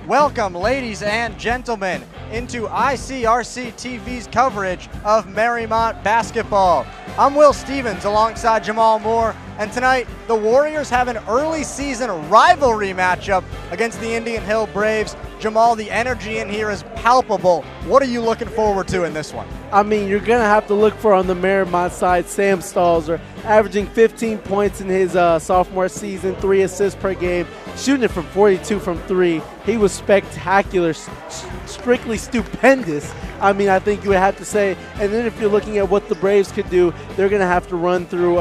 Welcome, ladies and gentlemen, into ICRC-TV's coverage of Mariemont basketball. I'm Will Stevens alongside Jamal Moore, and tonight the Warriors have an early season rivalry matchup against the Indian Hill Braves. Jamal, the energy in here is palpable. What are you looking forward to in this one? I mean, you're going to have to look for on the Mariemont side, Sam Stalzer, averaging 15 points in his sophomore season, 3 assists per game, shooting it from 42 from 3. He was spectacular, strictly stupendous. I mean, I think you would have to say. And then if you're looking at what the Braves could do, they're going to have to run through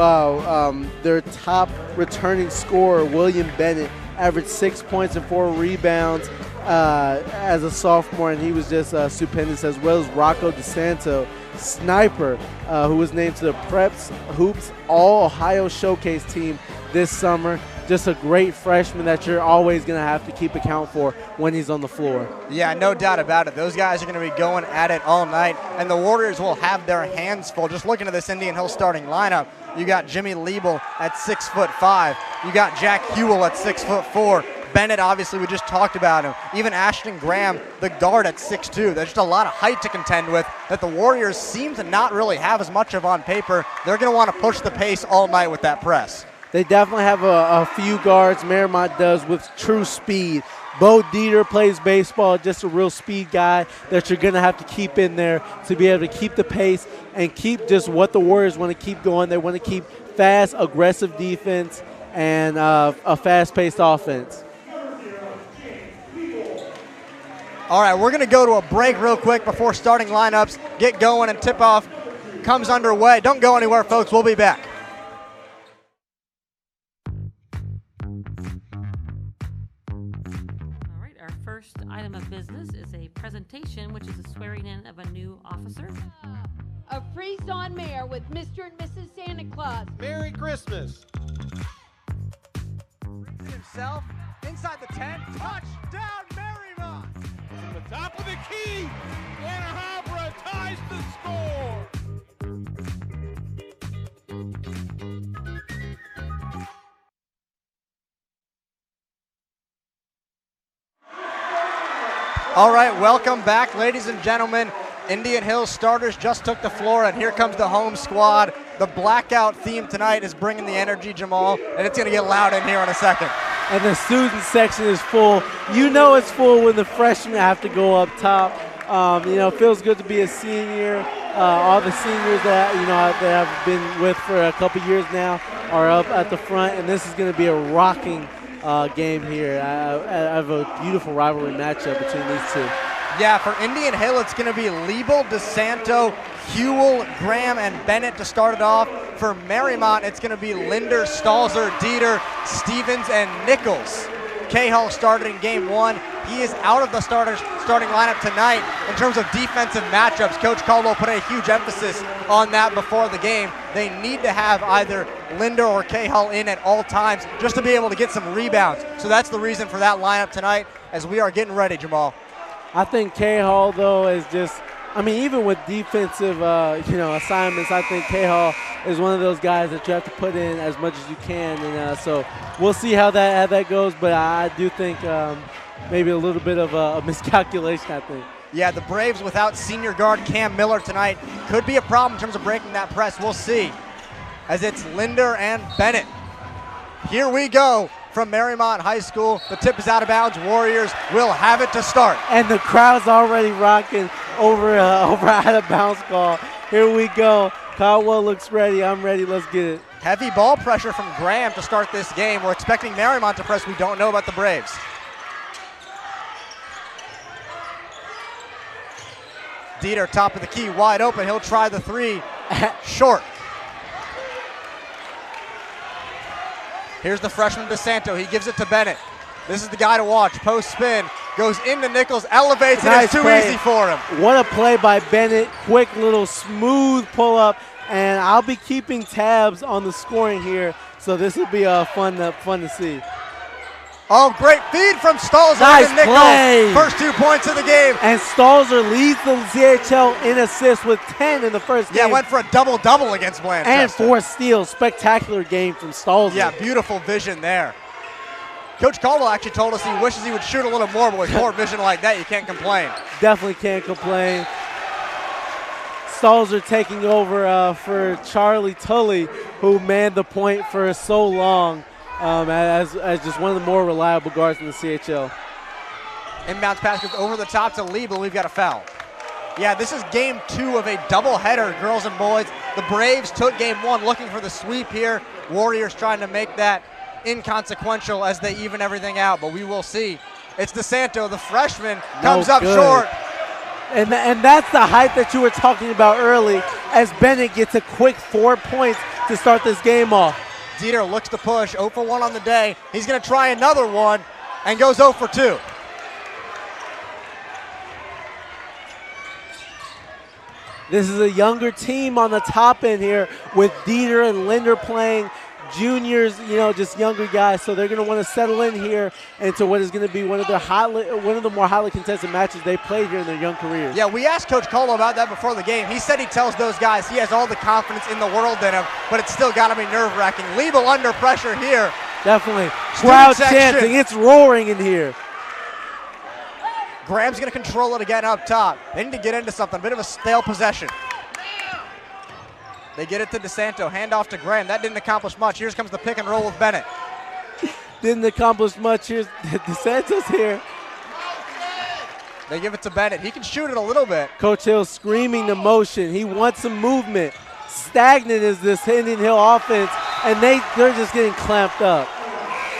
their top returning scorer, William Bennett, averaged 6 points and 4 rebounds as a sophomore, and he was just stupendous, as well as Rocco DeSanto, sniper, who was named to the Preps Hoops All-Ohio Showcase team this summer. Just a great freshman that you're always going to have to keep account for when he's on the floor. Yeah, no doubt about it. Those guys are going to be going at it all night, and the Warriors will have their hands full. Just looking at this Indian Hill starting lineup, you got Jimmy Liebel at 6'5". You got Jack Hewell at 6'4". Bennett, obviously, we just talked about him. Even Ashton Graham, the guard, at 6'2". There's just a lot of height to contend with that the Warriors seem to not really have as much of on paper. They're going to want to push the pace all night with that press. They definitely have a few guards, Mariemont does, with true speed. Bo Dieter plays baseball, just a real speed guy that you're going to have to keep in there to be able to keep the pace and keep just what the Warriors want to keep going. They want to keep fast, aggressive defense and a fast-paced offense. All right, we're going to go to a break real quick before starting lineups get going and tip-off comes underway. Don't go anywhere, folks. We'll be back. First item of business is a presentation, which is a swearing in of a new officer. A freeze-on mayor with Mr. and Mrs. Santa Claus. Merry Christmas. Himself inside the tent. Touchdown, Mariemont. From the top of the key, Tanner Habra ties the score. All right, welcome back, ladies and gentlemen. Indian Hill starters just took the floor, and here comes the home squad. The blackout theme tonight is bringing the energy, Jamal, and it's going to get loud in here in a second. And the student section is full. You know it's full when the freshmen have to go up top. It feels good to be a senior. All the seniors that that I've been with for a couple years now are up at the front, and this is going to be a rocking game here. I have a beautiful rivalry matchup between these two. Yeah, for Indian Hill, it's going to be Liebel, DeSanto, Hewell, Graham, and Bennett to start it off. For Mariemont, it's going to be Linder, Stalzer, Dieter, Stevens, and Nichols. Cahill started in game 1. He is out of the starting lineup tonight. In terms of defensive matchups, Coach Caldwell put a huge emphasis on that before the game. They need to have either Linder or Cahill in at all times just to be able to get some rebounds. So that's the reason for that lineup tonight as we are getting ready, Jamal. I think Cahill, though, is just, even with defensive, assignments, I think Cahill is one of those guys that you have to put in as much as you can. And so we'll see how that goes. But I do think maybe a little bit of a miscalculation, I think. Yeah, the Braves without senior guard Cam Miller tonight could be a problem in terms of breaking that press. We'll see, as it's Linder and Bennett. Here we go from Mariemont High School. The tip is out of bounds. Warriors will have it to start. And the crowd's already rocking over out of bounds call. Here we go. Caldwell looks ready. I'm ready. Let's get it. Heavy ball pressure from Graham to start this game. We're expecting Mariemont to press. We don't know about the Braves. Dieter, top of the key, wide open. He'll try the three. Short. Here's the freshman DeSanto. He gives it to Bennett. This is the guy to watch. Post spin. Goes into Nichols. Elevates. Nice it. It's too play. easy for him. What a play by Bennett. Quick little smooth pull up. And I'll be keeping tabs on the scoring here. So this will be fun to see. Oh, great feed from Stalzer Nice to Nichols. play. First 2 points of the game. And Stalzer leads the CHL in assists with 10 in the first game. Yeah, went for a double-double against Blanchester. And 4 steals. Spectacular game from Stalzer. Yeah, beautiful vision there. Coach Caldwell actually told us he wishes he would shoot a little more, but with poor vision like that, you can't complain. Definitely can't complain. Stalzer taking over for Charlie Tully, who manned the point for so long as just one of the more reliable guards in the CHL. Inbounds pass goes over the top to Liebel. We've got a foul. Yeah, this is game 2 of a doubleheader, girls and boys. The Braves took game 1 looking for the sweep here. Warriors trying to make that inconsequential as they even everything out, but we will see. It's DeSanto, the freshman, comes up short. And that's the height that you were talking about early, as Bennett gets a quick 4 points to start this game off. Dieter looks to push, 0 for 1 on the day. He's going to try another one and goes 0 for 2. This is a younger team on the top end here with Dieter and Linder playing. Juniors, just younger guys, so they're going to want to settle in here into what is going to be one of the more highly contested matches they played here in their young careers. Yeah, we asked Coach Caldwell about that before the game. He said he tells those guys he has all the confidence in the world in him, but it's still got to be nerve-wracking. Liebel under pressure here. Definitely. Crowd chanting. It's roaring in here. Graham's going to control it again up top. They need to get into something. A bit of a stale possession. They get it to DeSanto, hand off to Graham. That didn't accomplish much. Here comes the pick and roll with Bennett. Didn't accomplish much. Here's DeSanto's here. They give it to Bennett. He can shoot it a little bit. Coach Hill screaming the motion. He wants some movement. Stagnant is this Indian Hill offense, and they're just getting clamped up.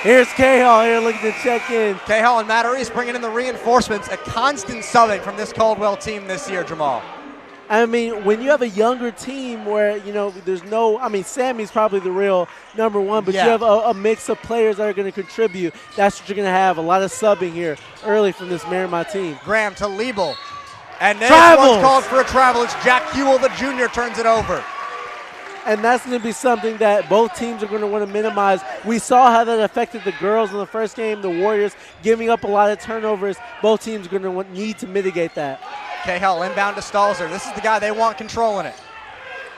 Here's Cahall here looking to check in. Cahall and Matarese bringing in the reinforcements. A constant subbing from this Caldwell team this year, Jamal. I mean, when you have a younger team where, there's Sammy's probably the real number one, but you have a mix of players that are going to contribute. That's what you're going to have. A lot of subbing here early from this Mariemont team. Graham to Liebel. And then one's called for a travel. It's Jack Hewell, the junior, turns it over. And that's going to be something that both teams are going to want to minimize. We saw how that affected the girls in the first game, the Warriors giving up a lot of turnovers. Both teams are going to need to mitigate that. Cahill inbound to Stalzer. This is the guy they want controlling it.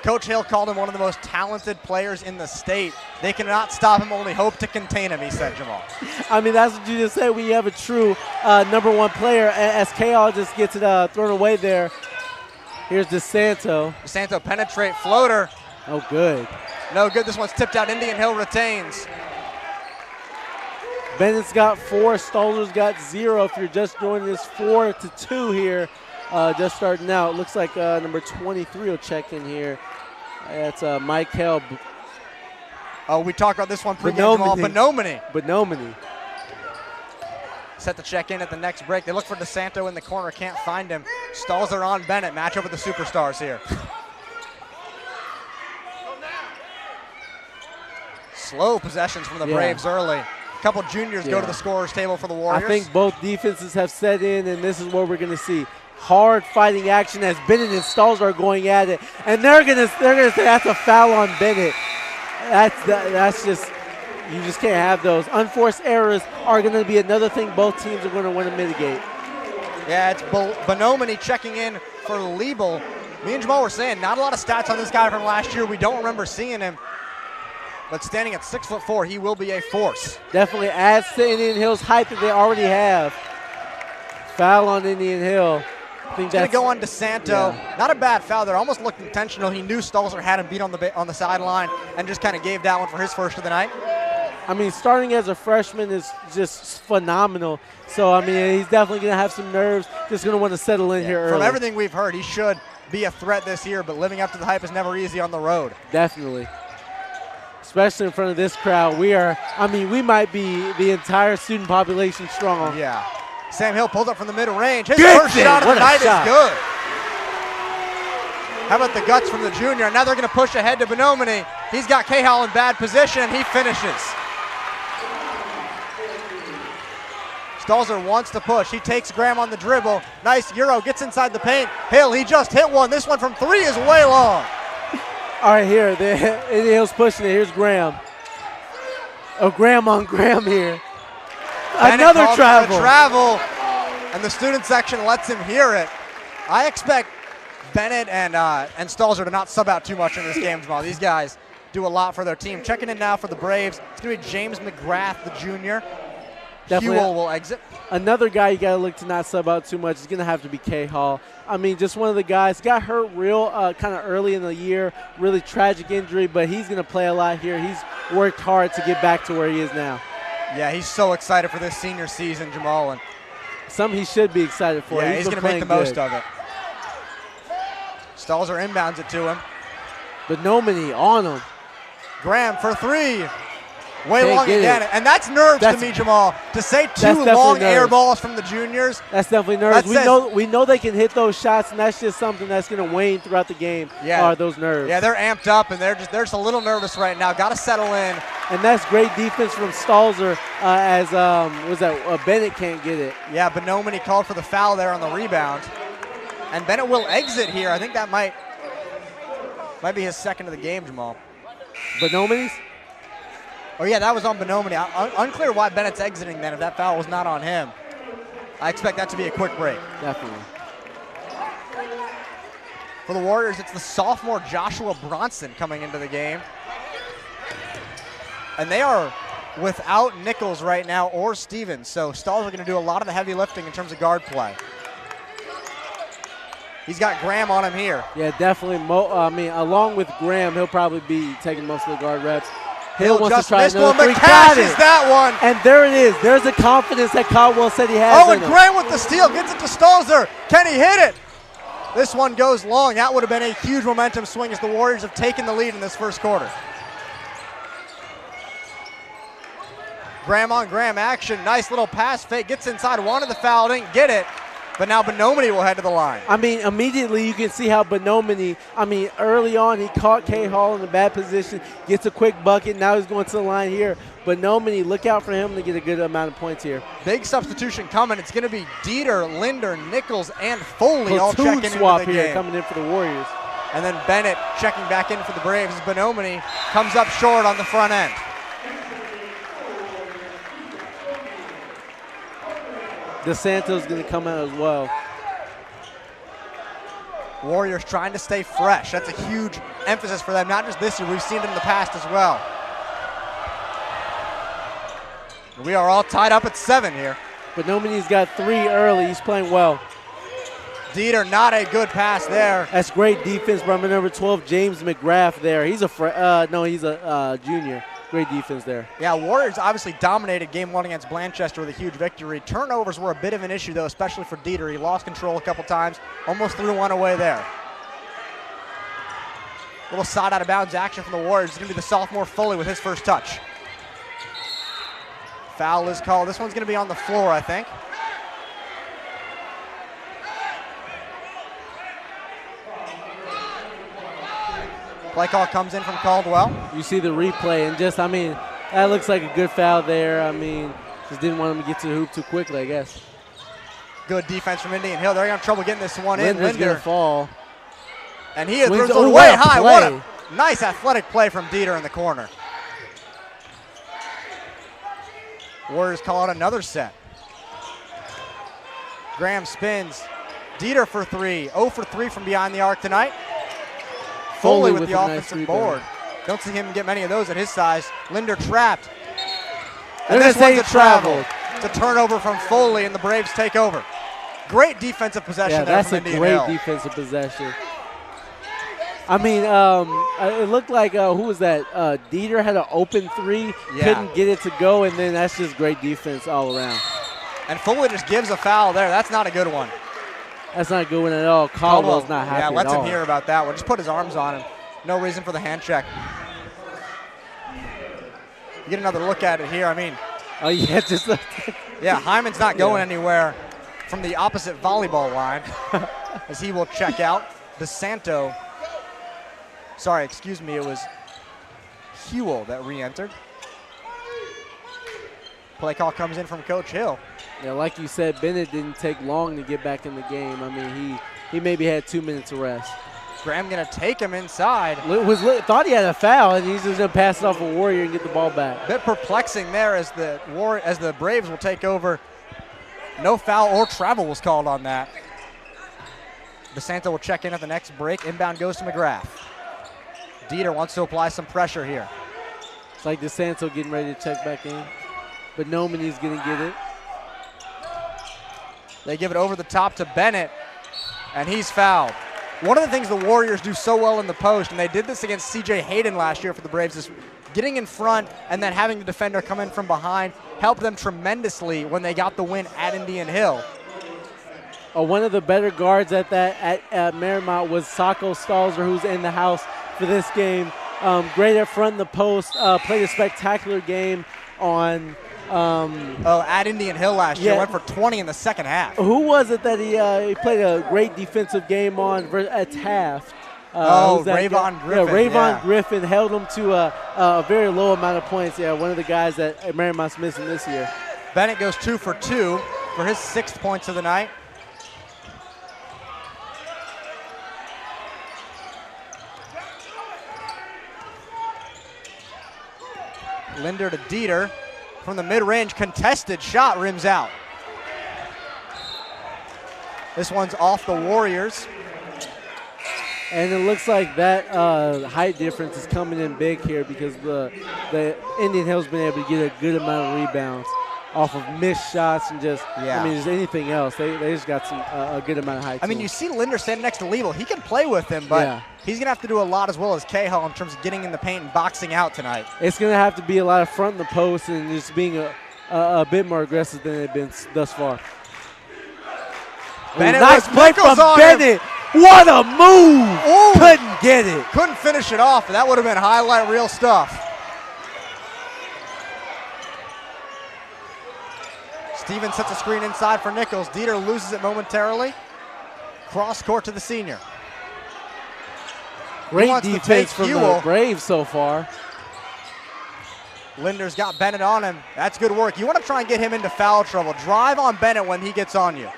Coach Hill called him one of the most talented players in the state. They cannot stop him, only hope to contain him, he said, Jamal. I mean, that's what you just said when you have a true number one player, as Cahill just gets it thrown away there. Here's DeSanto. DeSanto penetrate, floater. Oh, good. No good. This one's tipped out. Indian Hill retains. Bennett's got 4. Stalzer's got 0. If you're just joining us, 4-2 here. Just starting out. Looks like number 23 will check in here. That's Mike Hell. Oh, we talked about this one pregame. Benomini. Set to check in at the next break. They look for DeSanto in the corner. Can't find him. Stalzer on Bennett. Match up with the superstars here. Slow possessions from the Braves early. A couple juniors go to the scorer's table for the Warriors. I think both defenses have set in, and this is what we're going to see. Hard fighting action as Bennett and Stalzer are going at it, and they're gonna say that's a foul on Bennett. That's just, you just can't have those. Unforced errors are going to be another thing both teams are going to want to mitigate. Yeah, it's Benomini checking in for Liebel. Me and Jamal were saying not a lot of stats on this guy from last year. We don't remember seeing him. But standing at 6'4", he will be a force. Definitely adds to Indian Hill's height that they already have. Foul on Indian Hill. I think that's going to go on DeSanto. Yeah. Not a bad foul there. Almost looked intentional. He knew Stalzer had him beat on the sideline and just kind of gave that one for his first of the night. I mean, starting as a freshman is just phenomenal. So, I mean, he's definitely going to have some nerves. Just going to want to settle in here early. From everything we've heard, he should be a threat this year, but living up to the hype is never easy on the road. Definitely. Especially in front of this crowd. We might be the entire student population strong. Yeah. Sam Hill pulls up from the mid-range. His first shot of the night is good. How about the guts from the junior? Now they're going to push ahead to Benomini. He's got Cahill in bad position, and he finishes. Stalzer wants to push. He takes Graham on the dribble. Nice Euro, gets inside the paint. Hill, he just hit one. This one from 3 is way long. All right, here, Indian Hill's pushing it. Here's Graham. Oh, Graham on Graham here. Another travel. And the student section lets him hear it. I expect Bennett and Stalzer to not sub out too much in this game, Jamal. These guys do a lot for their team. Checking in now for the Braves. It's going to be James McGrath, the junior. Definitely. Hewell will exit. Another guy you got to look to not sub out too much is going to have to be K. Hall. I mean, just one of the guys. Got hurt real kind of early in the year, really tragic injury, but he's going to play a lot here. He's worked hard to get back to where he is now. Yeah, he's so excited for this senior season, Jamal. And something he should be excited for. yeah, he's going to make the most of it. Stalzer inbounds it to him. Benomini on him. Graham for three. Way Can't long get again. it. And that's nerves to me, Jamal. To say two long air balls from the juniors. That's definitely nerves. We know they can hit those shots, and that's just something that's going to wane throughout the game. Yeah. Are those nerves. Yeah, they're amped up, and they're just a little nervous right now. Got to settle in. And that's great defense from Stalzer as Bennett can't get it. Yeah, Benomini called for the foul there on the rebound. And Bennett will exit here. I think that might be his second of the game, Jamal. Benomini's? Oh, yeah, that was on Benomini. Unclear why Bennett's exiting then if that foul was not on him. I expect that to be a quick break. Definitely. For the Warriors, it's the sophomore Joshua Bronson coming into the game. And they are without Nichols right now or Stevens, so Stalzer going to do a lot of the heavy lifting in terms of guard play. He's got Graham on him here. Yeah, definitely. Along with Graham, he'll probably be taking most of the guard reps. Hill wants just to try missed another one, three. but catches that one. And there it is. There's the confidence that Caldwell said he has. Oh, and Graham with the steal. Gets it to Stalzer. Can he hit it? This one goes long. That would have been a huge momentum swing as the Warriors have taken the lead in this first quarter. Graham on Graham action. Nice little pass fake. Gets inside. Wanted the foul. Didn't get it. But now Benomini will head to the line. I mean, immediately you can see how Benomini, early on he caught K. Hall in a bad position, gets a quick bucket. Now he's going to the line here. Benomini, look out for him to get a good amount of points here. Big substitution coming. It's going to be Dieter, Linder, Nichols, and Foley all checking into swap the here game. Coming in for the Warriors. And then Bennett checking back in for the Braves as Benomini comes up short on the front end. DeSanto's going to come out as well. Warriors trying to stay fresh. That's a huge emphasis for them, not just this year. We've seen it in the past as well. We are all tied up at 7 here. Benomini's got 3 early. He's playing well. Dieter, not a good pass there. That's great defense by number 12, James McGrath there. He's a junior. Great defense there. Yeah, Warriors obviously dominated game 1 against Blanchester with a huge victory. Turnovers were a bit of an issue, though, especially for Dieter. He lost control a couple times, almost threw one away there. Little side out of bounds action from the Warriors. It's going to be the sophomore Foley with his first touch. Foul is called. This one's going to be on the floor, I think. Play call comes in from Caldwell. You see the replay, and that looks like a good foul there. Just didn't want him to get to the hoop too quickly, I guess. Good defense from Indian Hill. They're having trouble getting this one in. Linder's going to fall. And he throws it way way high. Play. What a nice athletic play from Dieter in the corner. Warriors call out another set. Graham spins. Dieter for 3. 0 for 3 from behind the arc tonight. Foley with the offensive board. Don't see him get many of those at his size. Linder trapped. And this one's a travel. It's a turnover from Foley, and the Braves take over. Great defensive possession there from Indian Hill. That's a great defensive possession. It looked like, who was that? Dieter had an open 3, couldn't get it to go, and then that's just great defense all around. And Foley just gives a foul there. That's not a good one. That's not a good one at all. Caldwell's not happy at all. Yeah, lets him hear about that one. Just put his arms on him. No reason for the hand check. You get another look at it here. Oh, yeah, just yeah, Hyman's not going anywhere from the opposite volleyball line as he will check out. DeSanto, it was Hewell that re-entered. Play call comes in from Coach Hill. Yeah, like you said, Bennett didn't take long to get back in the game. He maybe had 2 minutes of rest. Graham going to take him inside. Thought he had a foul, and he's just going to pass it off a Warrior and get the ball back. Bit perplexing there as the Braves will take over. No foul or travel was called on that. DeSanto will check in at the next break. Inbound goes to McGrath. Dieter wants to apply some pressure here. It's like DeSanto getting ready to check back in. but Nomini's going to get it. They give it over the top to Bennett, and he's fouled. One of the things the Warriors do so well in the post, and they did this against C.J. Hayden last year for the Braves, is getting in front and then having the defender come in from behind helped them tremendously when they got the win at Indian Hill. One of the better guards at Mariemont was Sacco Stalzer, who's in the house for this game. Great up front in the post, played a spectacular game on at Indian Hill last year, went for 20 in the second half. Who was it that he played a great defensive game on at Taft? Rayvon Griffin. Yeah, Rayvon Griffin held him to a very low amount of points. Yeah, one of the guys that Mariemont's missing this year. Bennett goes 2 for 2 for his 6th points of the night. Linder to Dieter from the mid-range, contested shot, rims out. This one's off the Warriors. And it looks like that height difference is coming in big here because the Indian Hill's been able to get a good amount of rebounds off of missed shots and just, just anything else. They just got a good amount of height. I mean, you see Linder standing next to Liebel. He can play with him, but he's going to have to do a lot as well as Cahill in terms of getting in the paint and boxing out tonight. It's going to have to be a lot of front in the post and just being a bit more aggressive than they've been thus far. Bennett, nice play from Bennett. What a move! Ooh. Couldn't get it. Couldn't finish it off. That would have been highlight reel stuff. Stevens sets a screen inside for Nichols. Dieter loses it momentarily. Cross court to the senior. Great defense from the Braves so far. Linder's got Bennett on him. That's good work. You want to try and get him into foul trouble. Drive on Bennett when he gets on you.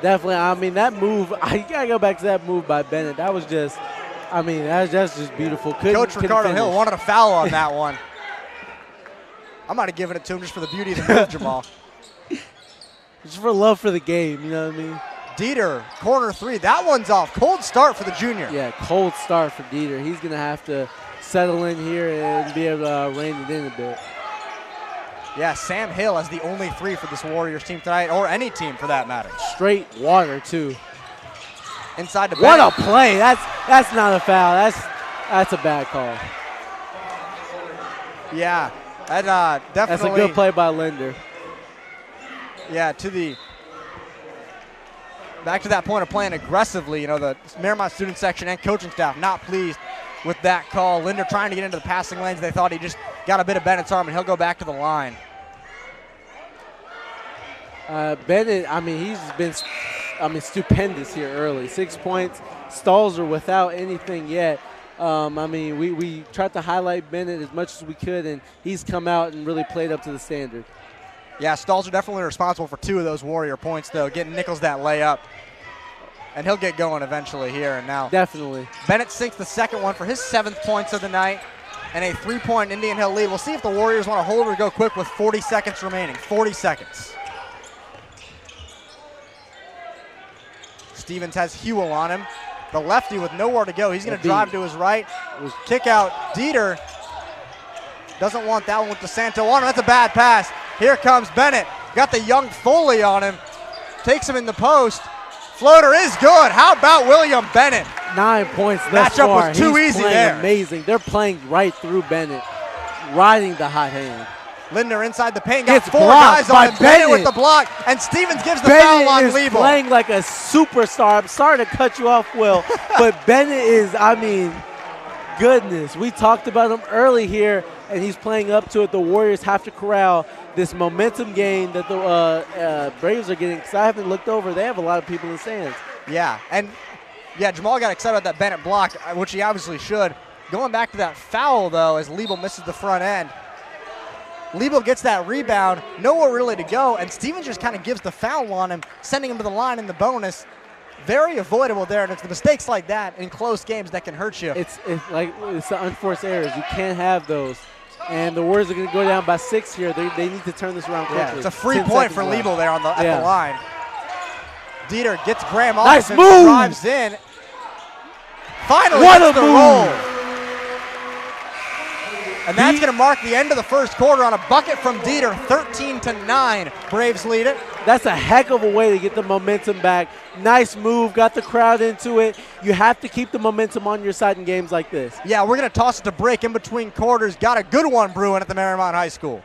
Definitely. I mean, that move, I got to go back to that move by Bennett. That was just, that's just beautiful. Coach Ricardo Hill wanted a foul on that one. I might have given it to him just for the beauty of the move, Jamal. Just for love for the game, you know what I mean? Dieter, corner 3. That one's off. Cold start for the junior. Yeah, cold start for Dieter. He's going to have to settle in here and be able to rein it in a bit. Yeah, Sam Hill has the only 3 for this Warriors team tonight, or any team for that matter. Straight water, too. Inside to Bennett. What a play. That's not a foul. That's a bad call. Yeah, that definitely. That's a good play by Linder. Yeah, back to that point of playing aggressively. You know, the Mariemont student section and coaching staff not pleased with that call. Linder trying to get into the passing lanes. They thought he just got a bit of Bennett's arm, and he'll go back to the line. Bennett, he's been, stupendous here early. 6 points. Stalzer without anything yet. We tried to highlight Bennett as much as we could, and he's come out and really played up to the standard. Yeah, Stalzer definitely responsible for 2 of those Warrior points, though, getting Nichols that layup. And he'll get going eventually here and now. Definitely. Bennett sinks the second one for his 7th points of the night and a 3-point Indian Hill lead. We'll see if the Warriors want to hold or go quick with 40 seconds remaining. 40 seconds. Stevens has Hewell on him. The lefty with nowhere to go. He's going to drive to his right. Kick out. Dieter doesn't want that one with DeSanto on him. That's a bad pass. Here comes Bennett. Got the young Foley on him. Takes him in the post. Floater is good. How about William Bennett? 9 points thus far. Matchup was too easy there. Amazing. They're playing right through Bennett, riding the hot hand. Linder inside the paint. Got 4 guys on him. Bennett with the block. And Stevens gives the foul on Liebel. Bennett is playing like a superstar. I'm sorry to cut you off, Will, but Bennett is, goodness. We talked about him early here, and he's playing up to it. The Warriors have to corral this momentum gain that the Braves are getting, because I haven't looked over. They have a lot of people in the stands. Yeah, and Jamal got excited about that Bennett block, which he obviously should. Going back to that foul, though, as Liebel misses the front end. Liebel gets that rebound, nowhere really to go, and Stevens just kind of gives the foul on him, sending him to the line in the bonus. Very avoidable there, and it's the mistakes like that in close games that can hurt you. It's the unforced errors. You can't have those. And the Warriors are going to go down by 6 here. They need to turn this around quickly. Yeah, it's a free point for Liebel there at the line. Dieter gets Graham off nice and move. Drives in. Finally What gets a the move. roll. And that's going to mark the end of the first quarter on a bucket from Dieter, 13-9. Braves lead it. That's a heck of a way to get the momentum back. Nice move, got the crowd into it. You have to keep the momentum on your side in games like this. Yeah, we're going to toss it to break in between quarters. Got a good one brewing at the Mariemont High School.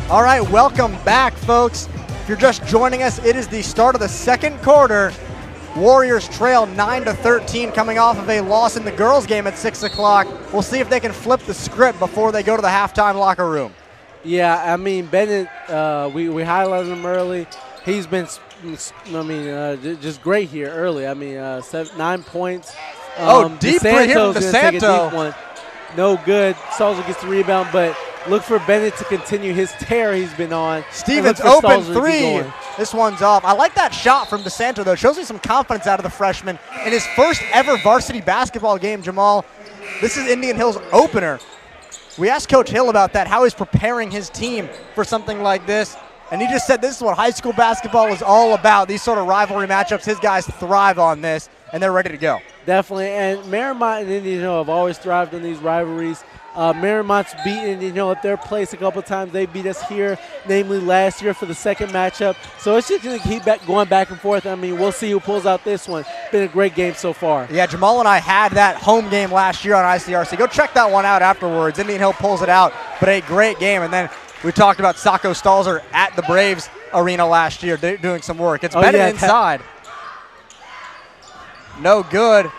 All right, welcome back, folks. If you're just joining us, it is the start of the second quarter. Warriors trail 9-13 coming off of a loss in the girls' game at 6 o'clock. We'll see if they can flip the script before they go to the halftime locker room. Yeah, I mean, Bennett, we highlighted him early. He's been, just great here early. I mean, 9 points. Deep right here from DeSanto. No good. Stalzer gets the rebound, but look for Bennett to continue his tear he's been on. Stevens open three. This one's off. I like that shot from DeSanto, though. Shows me some confidence out of the freshman in his first ever varsity basketball game, Jamal. This is Indian Hill's opener. We asked Coach Hill about that, how he's preparing his team for something like this. And he just said this is what high school basketball is all about. These sort of rivalry matchups, his guys thrive on this, and they're ready to go. Definitely, and Mariemont and Indian Hill have always thrived on these rivalries. Mariemont's beaten Indian Hill at their place a couple times. They beat us here, namely last year for the second matchup. So it's just going to keep going back and forth. I mean, we'll see who pulls out this one. Been a great game so far. Yeah, Jamal and I had that home game last year on ICRC. Go check that one out afterwards. Indian Hill pulls it out, but a great game. And then we talked about Sacco Stalzer at the Braves arena last year doing some work. It's Bennett inside. No good.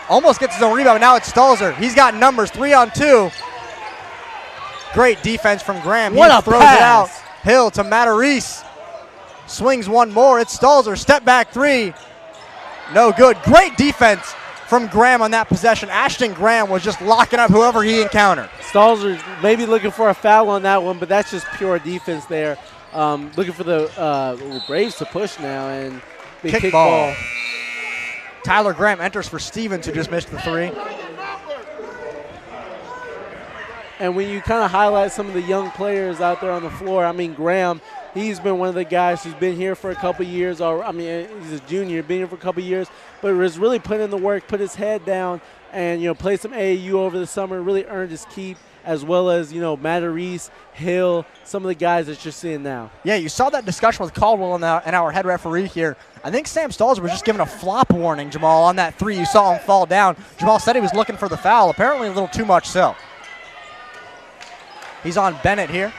Almost gets his own rebound, but now it's Stalzer. He's got numbers, 3-on-2. Great defense from Graham. What he a throws pass. it out. Hill to Matarese. Swings one more. It's Stalzer. Step back three. No good. Great defense from Graham on that possession. Ashton Graham was just locking up whoever he encountered. Stalzer maybe looking for a foul on that one, but that's just pure defense there. Looking for the Braves to push now, and the kick ball. Tyler Graham enters for Stevens, who just missed the three. And when you kind of highlight some of the young players out there on the floor, I mean, Graham, he's been one of the guys who's been here for a couple years. I mean, he's a junior, been here for a couple years, but was really put in the work, put his head down, and, played some AAU over the summer, really earned his keep, as well as, Matarese, Hill, some of the guys that you're seeing now. Yeah, you saw that discussion with Caldwell and our head referee here. I think Sam Stalzer was just given a flop warning, Jamal, on that three. You saw him fall down. Jamal said he was looking for the foul, apparently a little too much so. He's on Bennett here.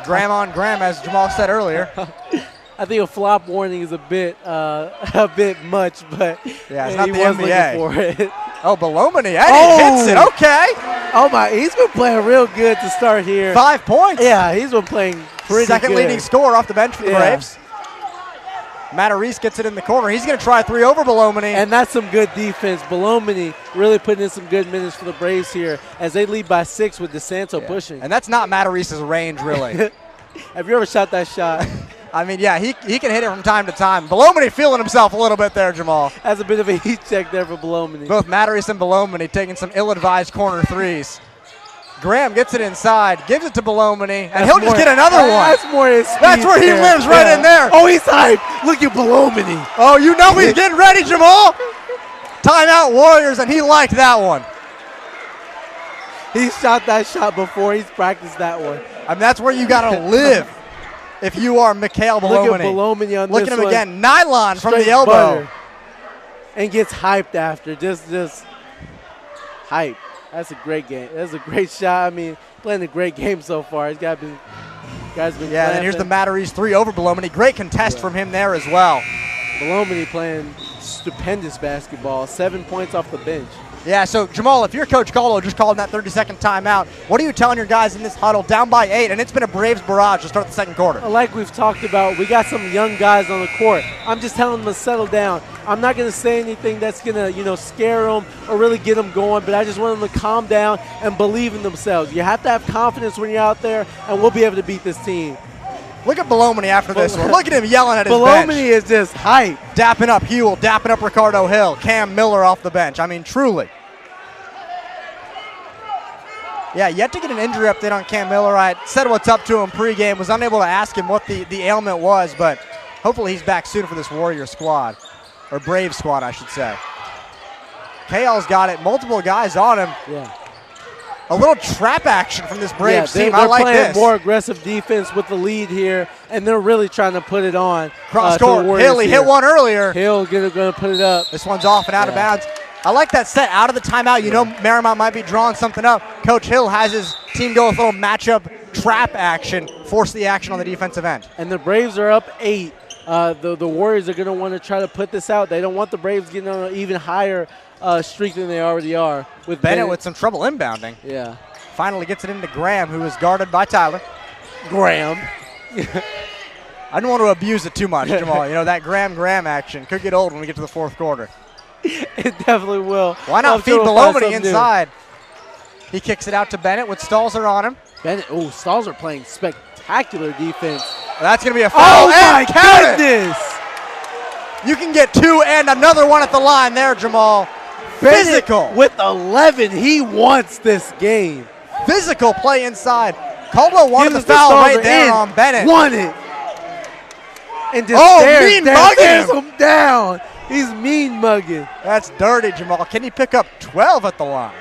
Graham on Graham, as Jamal said earlier. I think a flop warning is a bit much, but yeah, it's not he the was NBA. looking for it. Oh, Belomini, and he hits it. Okay. Oh my, he's been playing real good to start here. 5 points. Yeah, he's been playing pretty Second good. leading scorer off the bench for the Braves. Matarese gets it in the corner. He's going to try a three over Belomini. And that's some good defense. Belomini really putting in some good minutes for the Braves here as they lead by 6 with DeSanto pushing. And that's not Matarese's range, really. Have you ever shot that shot? I mean, yeah, he can hit it from time to time. Belomini feeling himself a little bit there, Jamal. That's a bit of a heat check there for Belomini. Both Matarese and Belomini taking some ill-advised corner threes. Graham gets it inside, gives it to Belomini, and he'll just get another one. That's more his speed. That's where he lives, right in there. Oh, he's hyped. Look at Belomini. Oh, you know he's getting ready, Jamal. Timeout Warriors, and he liked that one. He shot that shot before. He's practiced that one. I mean, that's where you got to live if you are Mikhail Belomini. Look at Belomini on Look this at him one. again. Nylon from Straight the elbow. butter. And gets hyped after. Just hype. That's a great game. That's a great shot. I mean, playing a great game so far. He's got been, guys been. Yeah, and here's the Matterese 3 over Belomini. Great contest from him there as well. Belomini playing stupendous basketball. 7 points off the bench. Yeah, so Jamal, if you're Coach Caldwell just calling that 30-second timeout, what are you telling your guys in this huddle down by 8? And it's been a Braves barrage to start the second quarter. Like we've talked about, we got some young guys on the court. I'm just telling them to settle down. I'm not going to say anything that's going to, scare them or really get them going, but I just want them to calm down and believe in themselves. You have to have confidence when you're out there, and we'll be able to beat this team. Look at Belomini after this one. Look at him yelling at his bench. Belomini is just hype. Dapping up Hewell, dapping up Ricardo Hill, Cam Miller off the bench. I mean, truly. Yeah, yet to get an injury update on Cam Miller. I said what's up to him pregame, was unable to ask him what the ailment was, but hopefully he's back soon for this Warrior squad, or Brave squad, I should say. KL's got it, multiple guys on him. Yeah. A little trap action from this Braves team. They're I like playing this. more aggressive defense with the lead here, and they're really trying to put it on. Cross court, Hill, he hit one earlier. Hill going to put it up. This one's off and out of bounds. I like that set out of the timeout. You know Mariemont might be drawing something up. Coach Hill has his team go with a little matchup trap action, force the action on the defensive end. And the Braves are up 8. The Warriors are going to want to try to put this out. They don't want the Braves getting on an even higher streak than they already are. With Bennett with some trouble inbounding. Yeah. Finally gets it into Graham, who is guarded by Tyler. Graham. I don't want to abuse it too much, Jamal. That Graham action could get old when we get to the fourth quarter. It definitely will. Why not feed Belomini inside? He kicks it out to Bennett with Stalzer on him. Stalzer playing spectacular defense. That's going to be a foul. Oh, my goodness. You can get 2 and another one at the line there, Jamal. Bennett Physical. With 11, he wants this game. Physical play inside. Caldwell wanted the foul right there on Bennett. Won it. And just stares him down. He's mean mugging. That's dirty, Jamal. Can he pick up 12 at the line?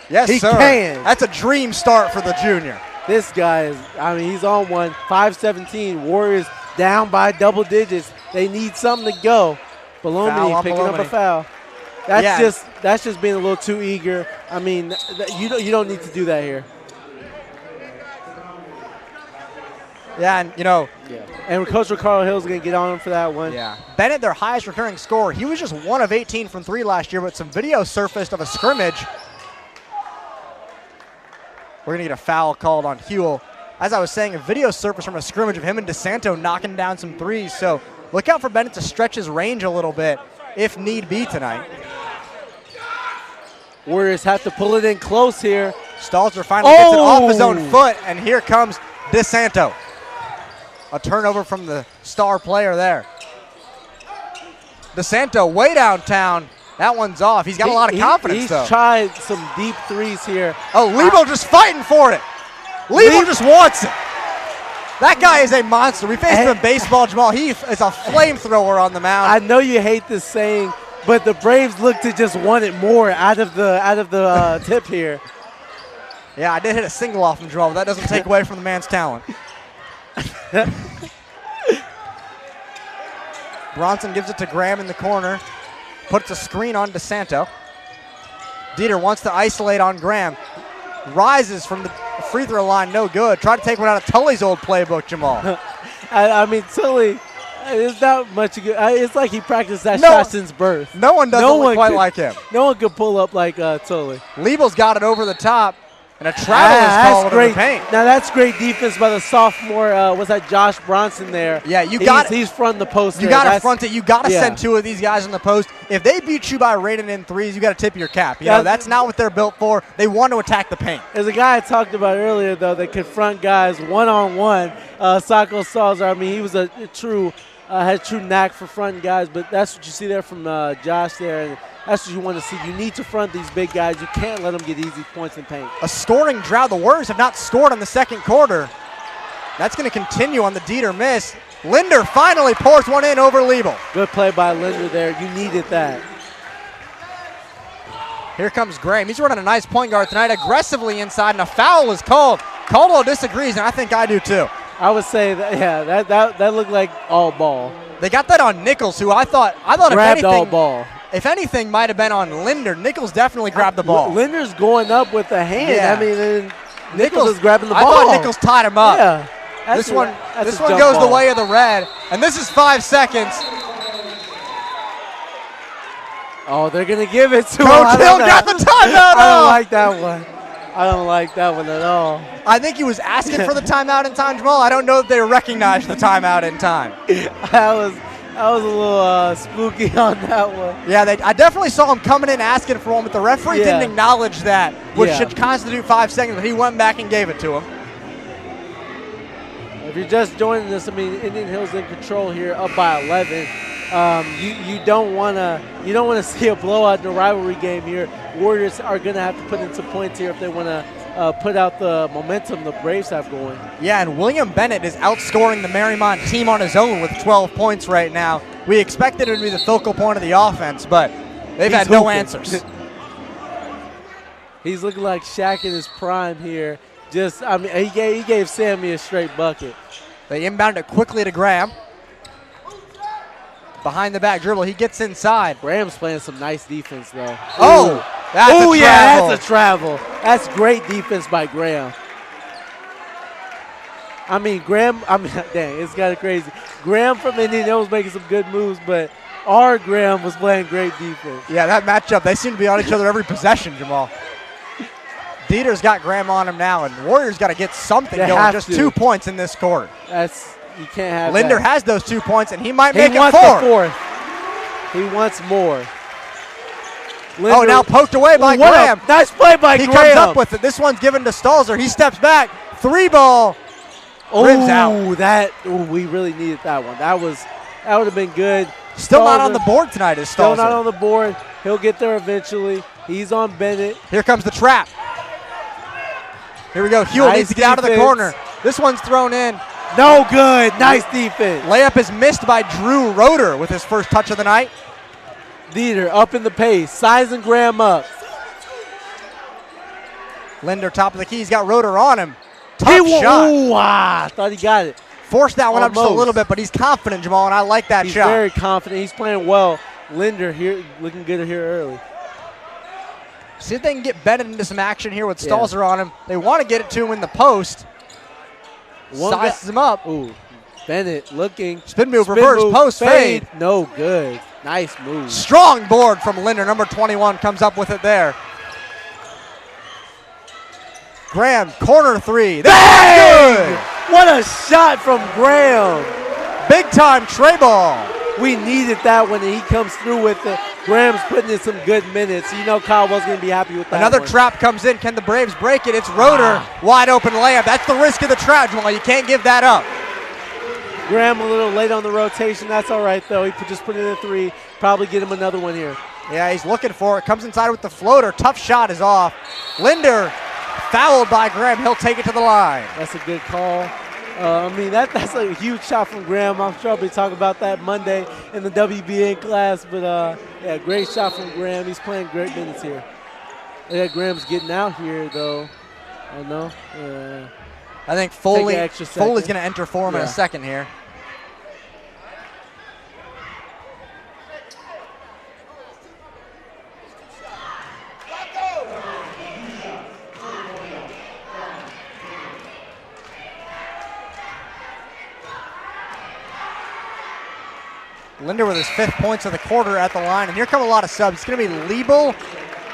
Yes, he sir. Can. That's a dream start for the junior. This guy he's on one. 5-17. Warriors down by double digits. They need something to go. Belomini picking up a foul. That's just being a little too eager. I mean, you don't need to do that here. Yeah, and and Coach Ricardo Hill's going to get on him for that one. Yeah. Bennett, their highest recurring scorer. He was just 1 of 18 from 3 last year, but some video surfaced of a scrimmage. We're going to get a foul called on Hewell. As I was saying, a video surfaced from a scrimmage of him and DeSanto knocking down some threes, so look out for Bennett to stretch his range a little bit if need be tonight. Warriors have to pull it in close here. Stalzer finally gets it off his own foot, and here comes DeSanto. A turnover from the star player there. DeSanto way downtown. That one's off. He's got a lot of confidence, though. He's tried some deep threes here. Oh, Lebo just fighting for it. Lebo just wants it. That guy is a monster. We faced him in baseball, Jamal. He is a flamethrower on the mound. I know you hate this saying, but the Braves look to just want it more out of the tip here. Yeah, I did hit a single off him, Jamal, but that doesn't take away from the man's talent. Bronson gives it to Graham in the corner. Puts a screen on DeSanto. Dieter wants to isolate on Graham. Rises from the free throw line, no good. Try to take one out of Tully's old playbook, Jamal. I mean, Tully, it's not much good. It's like he practiced that shot since birth. No one does look quite like him. No one could pull up like Tully. Lebo's got it over the top. And a travel is called in the paint. Now that's great defense by the sophomore. Was that Josh Bronson there? Yeah, he's fronting the post. You got to front it. You got to send 2 of these guys in the post. If they beat you by raining in threes, you got to tip your cap. That's not what they're built for. They want to attack the paint. There's a guy I talked about earlier though that could front guys one-on-one. Sako Stalzer. I mean, he was had a true knack for fronting guys. But that's what you see there from Josh there. And that's what you want to see. You need to front these big guys. You can't let them get easy points in paint. A scoring drought. The Warriors have not scored in the second quarter. That's going to continue on the Dieter miss. Linder finally pours one in over Liebel. Good play by Linder there. You needed that. Here comes Graham. He's running a nice point guard tonight, aggressively inside, and a foul is called. Caldwell disagrees, and I think I do too. I would say that, that looked like all ball. They got that on Nichols, who I thought grabbed if anything, all ball. if anything, might have been on Linder. Nichols definitely grabbed the ball. Linder's going up with the hand. Yeah. I mean, and Nichols is grabbing the I ball. thought Nichols tied him up. Yeah. This one that's a goes jump the ball. way of the red, and this is 5 seconds. Oh, they're going to give it to him. Coach Hill got the timeout. I don't like that one. I don't like that one at all. I think he was asking for the timeout in time, Jamal. I don't know if they recognized the timeout in time. That was a little spooky on that one. Yeah, I definitely saw him coming in asking for one, but the referee didn't acknowledge that, which should constitute 5 seconds, but he went back and gave it to him. If you're just joining us, I mean, Indian Hill's in control here, up by 11. You don't want to see a blowout in a rivalry game here. Warriors are going to have to put in some points here if they want to put out the momentum the Braves have going. Yeah, and William Bennett is outscoring the Mariemont team on his own with 12 points right now. We expected him to be the focal point of the offense, but they've had no answers. He's looking like Shaq in his prime here. He gave Sammy a straight bucket. They inbound it quickly to Graham. Behind the back dribble, he gets inside. Graham's playing some nice defense, though. Oh, that's a travel. Yeah, that's a travel. That's great defense by Graham. I mean, dang, it's kind of crazy. Graham from Indian Hill was making some good moves, but our Graham was playing great defense. Yeah, that matchup, they seem to be on each other every possession, Jamal. Dieter's got Graham on him now, and Warriors got to get something going. Just 2 points in this quarter. You can't have Linder that. has those 2 points, and he might make it 4. He wants the fourth. He wants more. Linder, Oh, now poked away by Graham. Nice play by Graham. He comes up with it. This one's given to Stalzer. He steps back. 3 ball. Rims out. We really needed that one. That would have been good. Still not on the board tonight is Stalzer. Still not on the board. He'll get there eventually. He's on Bennett. Here comes the trap. Here we go. Hewitt needs to get out of the corner. This one's thrown in. No good. Nice defense. Layup is missed by Drew Roeder with his first touch of the night. Dieter up in the pace. Sizing Graham up. Linder top of the key. He's got Roeder on him. Tough shot. Ooh, I thought he got it. Forced that one up just a little bit, but he's confident, Jamal, and I like that shot. He's very confident. He's playing well. Linder here looking good here early. See if they can get Bennett into some action here with Stalzer on him. They want to get it to him in the post. Sizes him up. Ooh, Bennett looking. Spin move, reverse, post, fade. No good. Nice move. Strong board from Linder. Number 21 comes up with it there. Graham, corner 3. That's good. What a shot from Graham. Big time tray ball. We needed that one, and he comes through with it. Graham's putting in some good minutes. You know Kyle was going to be happy with that. Another one. trap comes in. Can the Braves break it? It's Roeder. Wide open layup. That's the risk of the trap, Jamal. You can't give that up. Graham a little late on the rotation. That's all right, though. He just put in a 3. Probably get him another one here. Yeah, he's looking for it. Comes inside with the floater. Tough shot is off. Linder fouled by Graham. He'll take it to the line. That's a good call. That's a huge shot from Graham. I'm sure I'll be talking about that Monday in the WBA class. But, great shot from Graham. He's playing great minutes here. Yeah, Graham's getting out here, though. Oh, no? I think Foley's Foley's going to enter for him in a second here. Linder with his 5th points of the quarter at the line. And here come a lot of subs. It's going to be Liebel,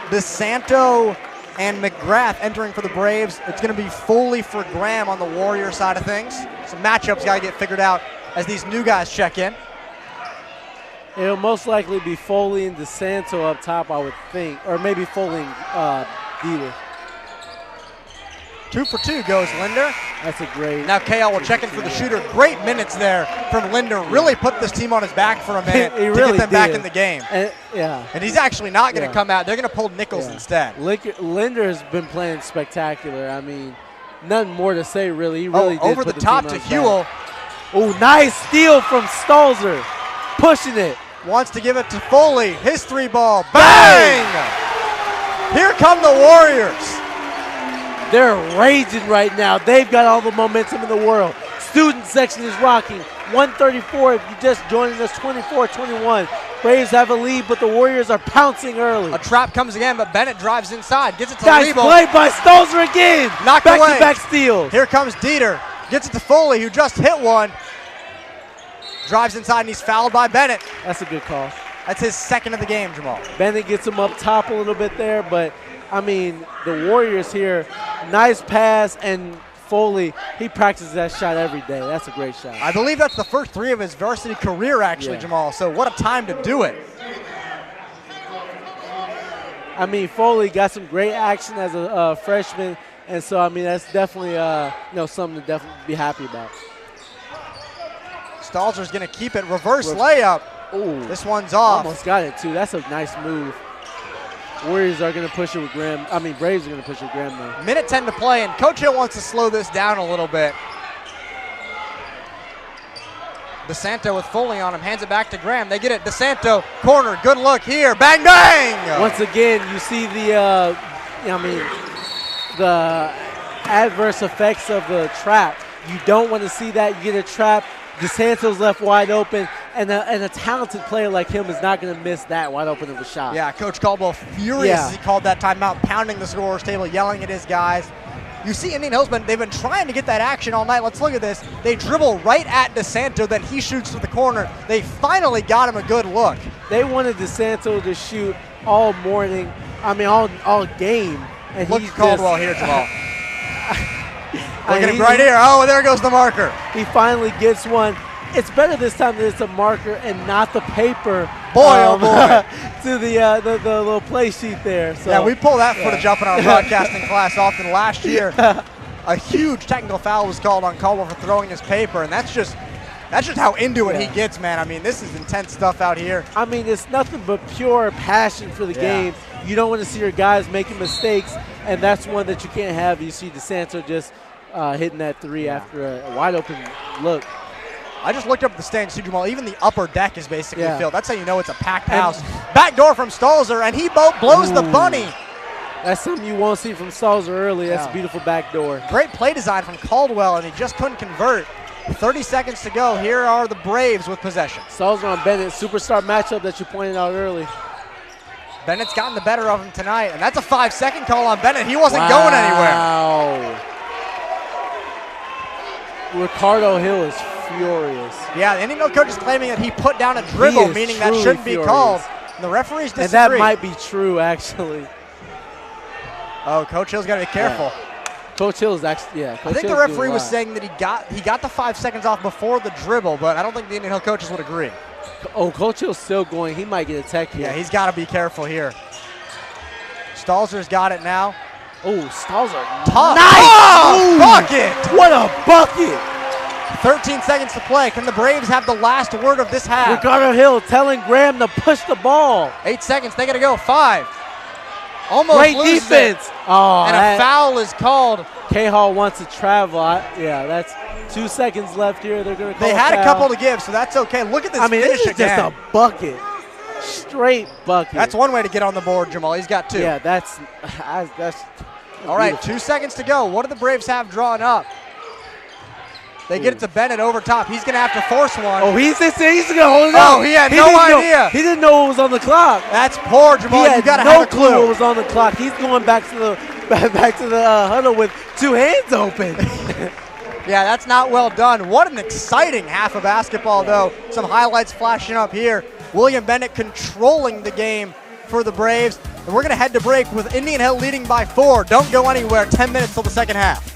DeSanto, and McGrath entering for the Braves. It's going to be Foley for Graham on the Warrior side of things. Some matchups got to get figured out as these new guys check in. It'll most likely be Foley and DeSanto up top, I would think. Or maybe Foley and Dieter. 2 for 2 goes Linder. That's a great. Now KL will check in for the shooter. Great minutes there from Linder. Really put this team on his back for a minute to get them back in the game. And he's actually not going to come out. They're going to pull Nichols instead. Linder has been playing spectacular. I mean, nothing more to say, really. He really did over the top to Hewell. Oh, nice steal from Stalzer. Pushing it. Wants to give it to Foley. His 3 ball. Bang! Here come the Warriors. They're raging right now. They've got all the momentum in the world. Student section is rocking. 134 if you just joining us, 24-21. Braves have a lead, but the Warriors are pouncing early. A trap comes again, but Bennett drives inside, gets it to Nice Liebel. play by Stolzer again. Knocked away. Back-to-back steals. Here comes Dieter, gets it to Foley, who just hit one. Drives inside, and he's fouled by Bennett. That's a good call. That's his second of the game, Jamal. Bennett gets him up top a little bit there, but, I mean, the Warriors here, nice pass, and Foley, he practices that shot every day. That's a great shot. I believe that's the first 3 of his varsity career, actually, Yeah. Jamal. So what a time to do it. I mean, Foley got some great action as a freshman, and so, I mean, that's definitely something to definitely be happy about. Stalzer's going to keep it. Reverse layup. Ooh, This one's off. almost got it, too. That's a nice move. Warriors are going to push it with Graham. I mean, Braves are going to push it with Graham now. Minute 10 to play, and Coach Hill wants to slow this down a little bit. DeSanto with Foley on him, hands it back to Graham. They get it. DeSanto, corner, good look here. Bang, bang! Once again, you see the, the adverse effects of the trap. You don't want to see that. You get a trap. DeSanto's left wide open, and a talented player like him is not going to miss that wide open of a shot. Yeah, Coach Caldwell furious as he called that timeout, pounding the scorer's table, yelling at his guys. You see Indian Hill's they've been trying to get that action all night. Let's look at this. They dribble right at DeSanto, then he shoots to the corner. They finally got him a good look. They wanted DeSanto to shoot all morning, all game. And Look he's at Caldwell just, here, Jamal. Look at him right here. Oh, there goes the marker. He finally gets one. It's better this time that it's a marker and not the paper. Boy, oh boy. To the little play sheet there. So, Yeah, we pull that footage up in our broadcasting class often. Last year, a huge technical foul was called on Caldwell for throwing his paper, and that's just how into it he gets, man. I mean, this is intense stuff out here. I mean, it's nothing but pure passion for the game. You don't want to see your guys making mistakes, and that's one that you can't have. You see DeSanto just hitting that three after a wide open look. I just looked up at the stands too, Jamal. Even the upper deck is basically filled. That's how you know it's a packed And- house. Back door from Stalzer, and he blows the bunny. That's something you won't see from Stalzer early. That's a beautiful back door. Great play design from Caldwell, and he just couldn't convert. 30 seconds to go. Here are the Braves with possession. Stalzer on Bennett, superstar matchup that you pointed out early. Bennett's gotten the better of him tonight, and that's a 5-second call on Bennett. He wasn't going anywhere. Wow. Ricardo Hill is furious. Yeah, the Indian Hill coach is claiming that he put down a dribble, is meaning that truly shouldn't be furious. called. And the referees disagree. And that might be true, actually. Oh, Coach Hill's got to be careful. Coach Hill is actually, I think the referee was saying that he got the 5 seconds off before the dribble, but I don't think the Indian Hill coaches would agree. Oh, Coach Hill's still going. He might get a tech here. Yeah, he's got to be careful here. Stalzer's got it now. Oh, Stalzer. Tough. Nice! Oh, Ooh. bucket! What a bucket! 13 seconds to play. Can the Braves have the last word of this half? Ricardo Hill telling Graham to push the ball. 8 seconds. They got to go. 5. Almost Great loses defense. it. Oh, And a foul is called. K-Hall wants to travel. That's 2 seconds left here. They're going to call They had a foul. couple to give, so that's okay. Look at this finish this is again. just a bucket. Straight bucket. That's one way to get on the board, Jamal. He's got 2. Yeah, that's All right, beautiful. 2 seconds to go. What do the Braves have drawn up? They get it to Bennett over top. He's going to have to force one. Oh, he's going to hold it Oh, up. he had no didn't know- idea. he didn't know what was on the clock. That's poor, He Jamal. You had got to no have a clue clue. what was on the clock. He's going back to the huddle with 2 hands open. Yeah, that's not well done. What an exciting half of basketball, though. Some highlights flashing up here. William Bennett controlling the game for the Braves. And we're going to head to break with Indian Hill leading by 4. Don't go anywhere. 10 minutes till the second half.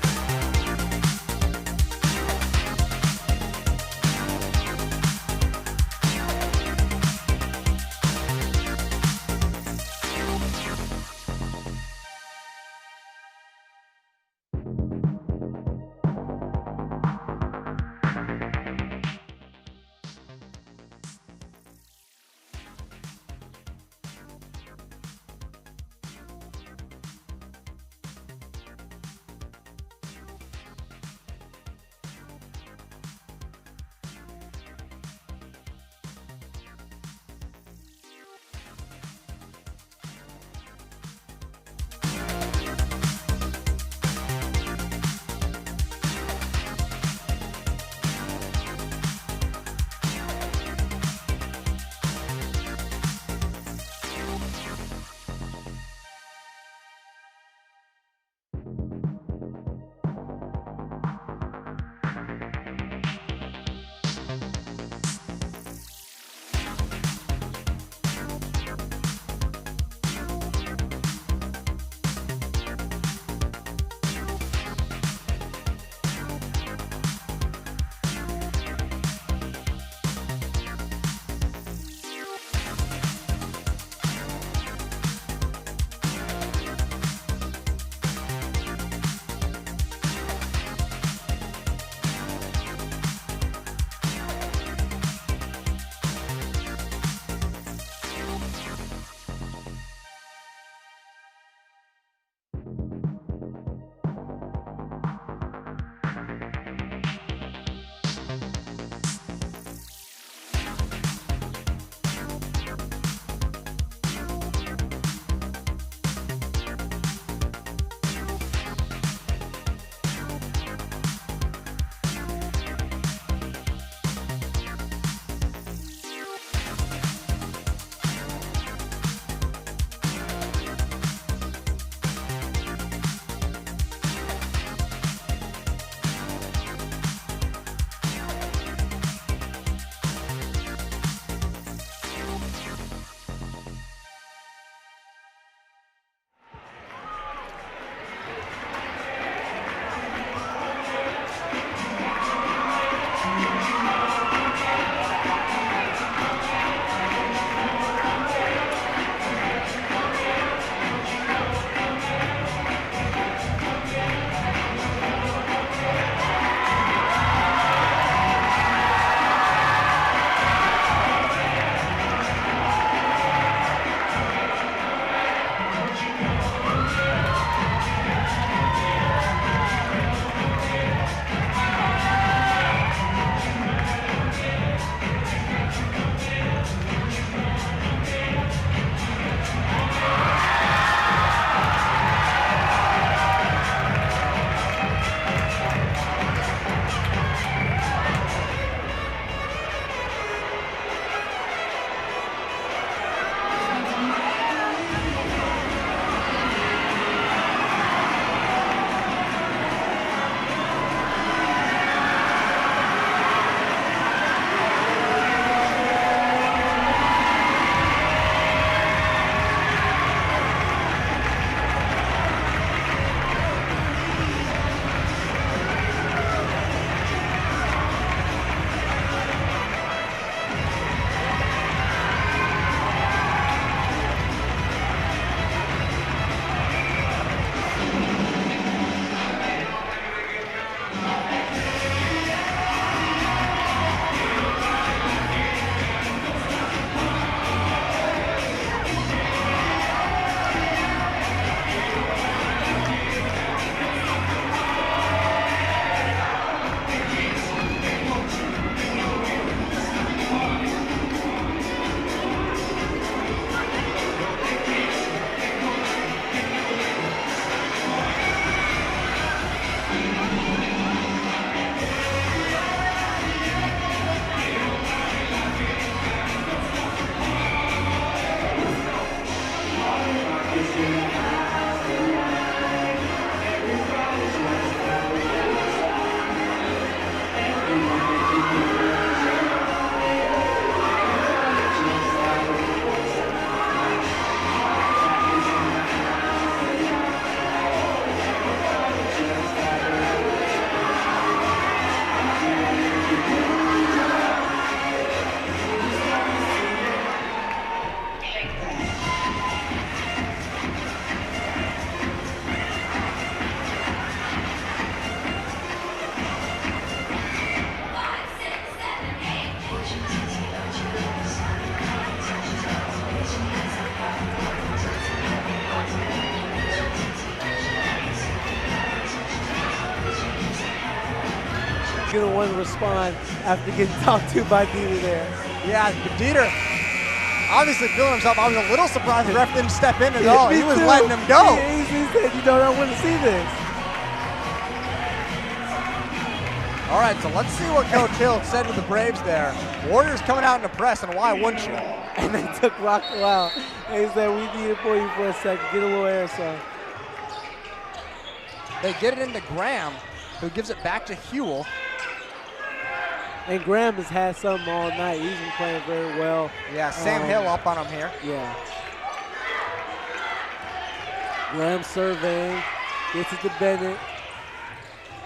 going to respond after getting talked to by Dieter there. Yeah, Dieter obviously feeling himself. I was a little surprised the ref didn't step in at all. He was letting him go. He said, you don't want to see this. All right, so let's see what Coach Hill said to the Braves there. Warriors coming out in the press, and why wouldn't you? And they took Rocco out. They said, we need it for you for a second. Get a little air, son. They get it into Graham, who gives it back to Hewell. And Graham has had something all night. He's been playing very well. Yeah, Sam Hill up on him here. Yeah. Graham surveying. Gets it to Bennett.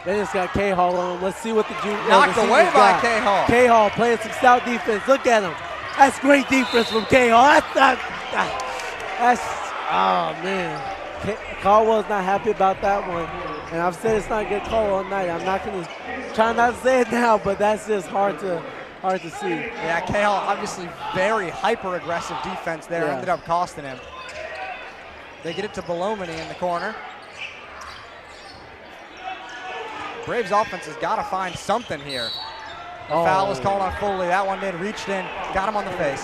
Bennett's got K-Hall on him. Let's see what the junior. Knocked away by K-Hall. K-Hall playing some stout defense. Look at him. That's great defense from K-Hall. That's oh, man. Caldwell's not happy about that one. And I've said it's not a good call all night. I'm not going to try not to say it now, but that's just hard to see. Yeah, K-Hall obviously very hyper-aggressive defense there. Ended up costing him. They get it to Belomini in the corner. Braves offense has got to find something here. The foul was called on Foley. That one did, reached in, got him on the face.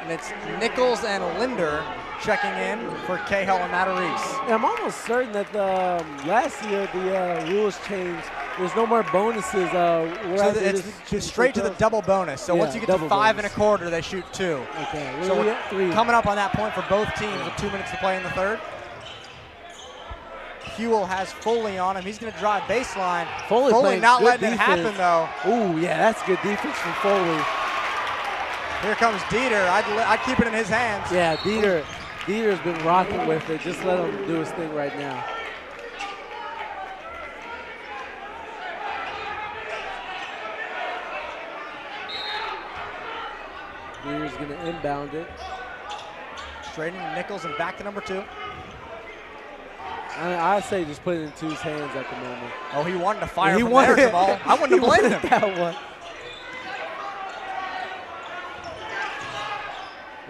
And it's Nichols and Linder checking in for Cahill and Matarese. I'm almost certain that last year the rules changed. There's no more bonuses. So it's straight to the double bonus. So once you get to 5 1/4, they shoot 2. Okay. So we're coming up on that point for both teams with 2 minutes to play in the third. Hewell has Foley on him. He's going to drive baseline. Foley not letting it happen, though. Ooh, yeah, that's good defense from Foley. Here comes Dieter. I'd keep it in his hands. Yeah, Dieter's been rocking with it. Just let him do his thing right now. Dieter's going to inbound it. Straight into Nichols and back to number 2. I say just put it in Two's hands at the moment. Oh, he wanted to fire from there, Jamal. I wouldn't have blamed him. That one.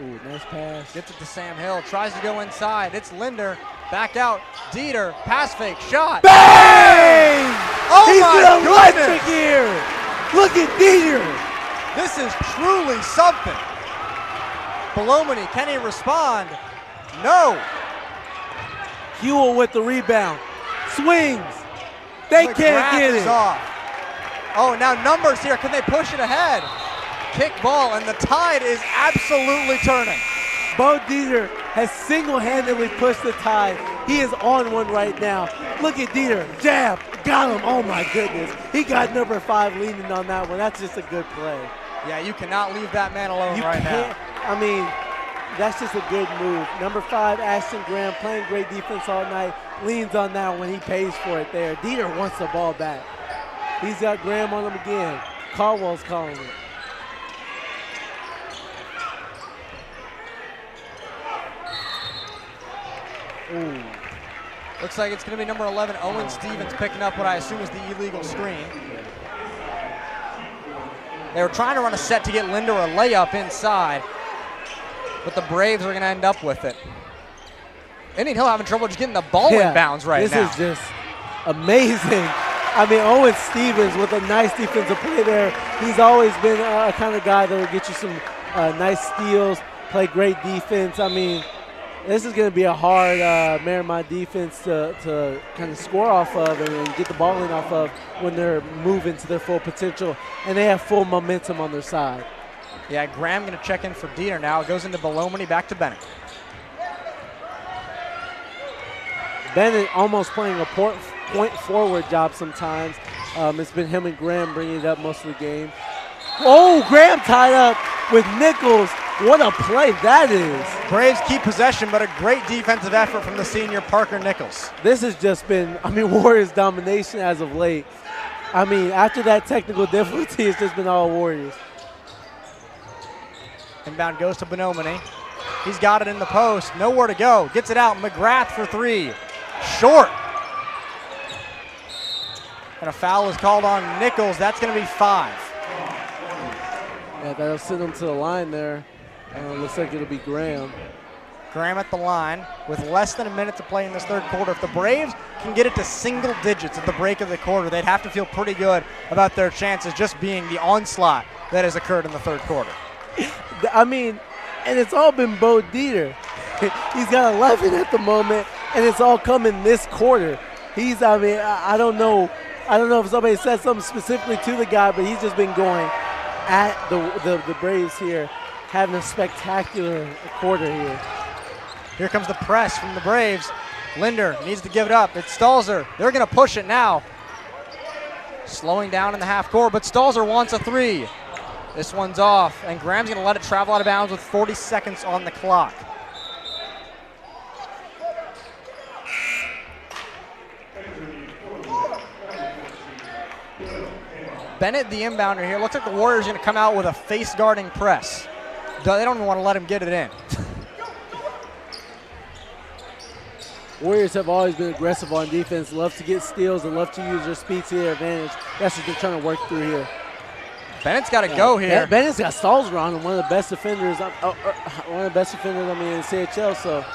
Ooh, nice pass. Gets it to Sam Hill. Tries to go inside. It's Linder. Back out. Dieter. Pass fake. Shot. Bang! Oh, He's my been electric here. Look at Dieter. This is truly something. Belomini, can he respond? No. Hewell with the rebound. Swings. They can't get it. Off. Oh, now numbers here. Can they push it ahead? Kick ball, and the tide is absolutely turning. Bo Dieter has single-handedly pushed the tide. He is on one right now. Look at Dieter. Jab. Got him. Oh, my goodness. He got number 5 leaning on that one. That's just a good play. Yeah, you cannot leave that man alone right now. I mean, that's just a good move. Number 5, Ashton Graham, playing great defense all night. Leans on that when he pays for it there. Dieter wants the ball back. He's got Graham on him again. Caldwell's calling it. Ooh. Looks like it's going to be number 11, Owen Stevens, picking up what I assume is the illegal screen. They were trying to run a set to get Linder a layup inside, but the Braves are going to end up with it. Indian Hill having trouble just getting the ball in bounds right now. This is just amazing. I mean, Owen Stevens with a nice defensive play there. He's always been a kind of guy that will get you some nice steals, play great defense. I mean, this is going to be a hard Mariemont defense to kind of score off of and get the ball in off of when they're moving to their full potential, and they have full momentum on their side. Yeah, Graham going to check in for Dieter now. It goes into Belomini, back to Bennett. Bennett almost playing a point forward job sometimes. It's been him and Graham bringing it up most of the game. Oh, Graham tied up with Nichols. What a play that is. Braves keep possession, but a great defensive effort from the senior Parker Nichols. This has just been, Warriors domination as of late. After that technical difficulty, it's just been all Warriors. Inbound goes to Belomini. He's got it in the post. Nowhere to go. Gets it out. McGrath for 3. Short. And a foul is called on Nichols. That's going to be 5. Yeah, that'll send him to the line there. Looks like it'll be Graham. Graham at the line with less than a minute to play in this third quarter. If the Braves can get it to single digits at the break of the quarter, they'd have to feel pretty good about their chances just being the onslaught that has occurred in the third quarter. I mean, and it's all been Bo Dieter. He's got 11 at the moment, and it's all coming this quarter. I don't know if somebody said something specifically to the guy, but he's just been going at the Braves here, having a spectacular quarter here. Here comes the press from the Braves. Linder needs to give it up. It's Stalzer. They're going to push it now. Slowing down in the half court, but Stalzer wants a three. This one's off, and Graham's going to let it travel out of bounds with 40 seconds on the clock. Bennett, the inbounder here. Looks like the Warriors are going to come out with a face-guarding press. They don't even want to let him get it in. Warriors have always been aggressive on defense, love to get steals and love to use their speed to their advantage. That's what they're trying to work through here. Bennett's got to go here. Bennett's got Stalzer on him, one of the best defenders. In the CHL. So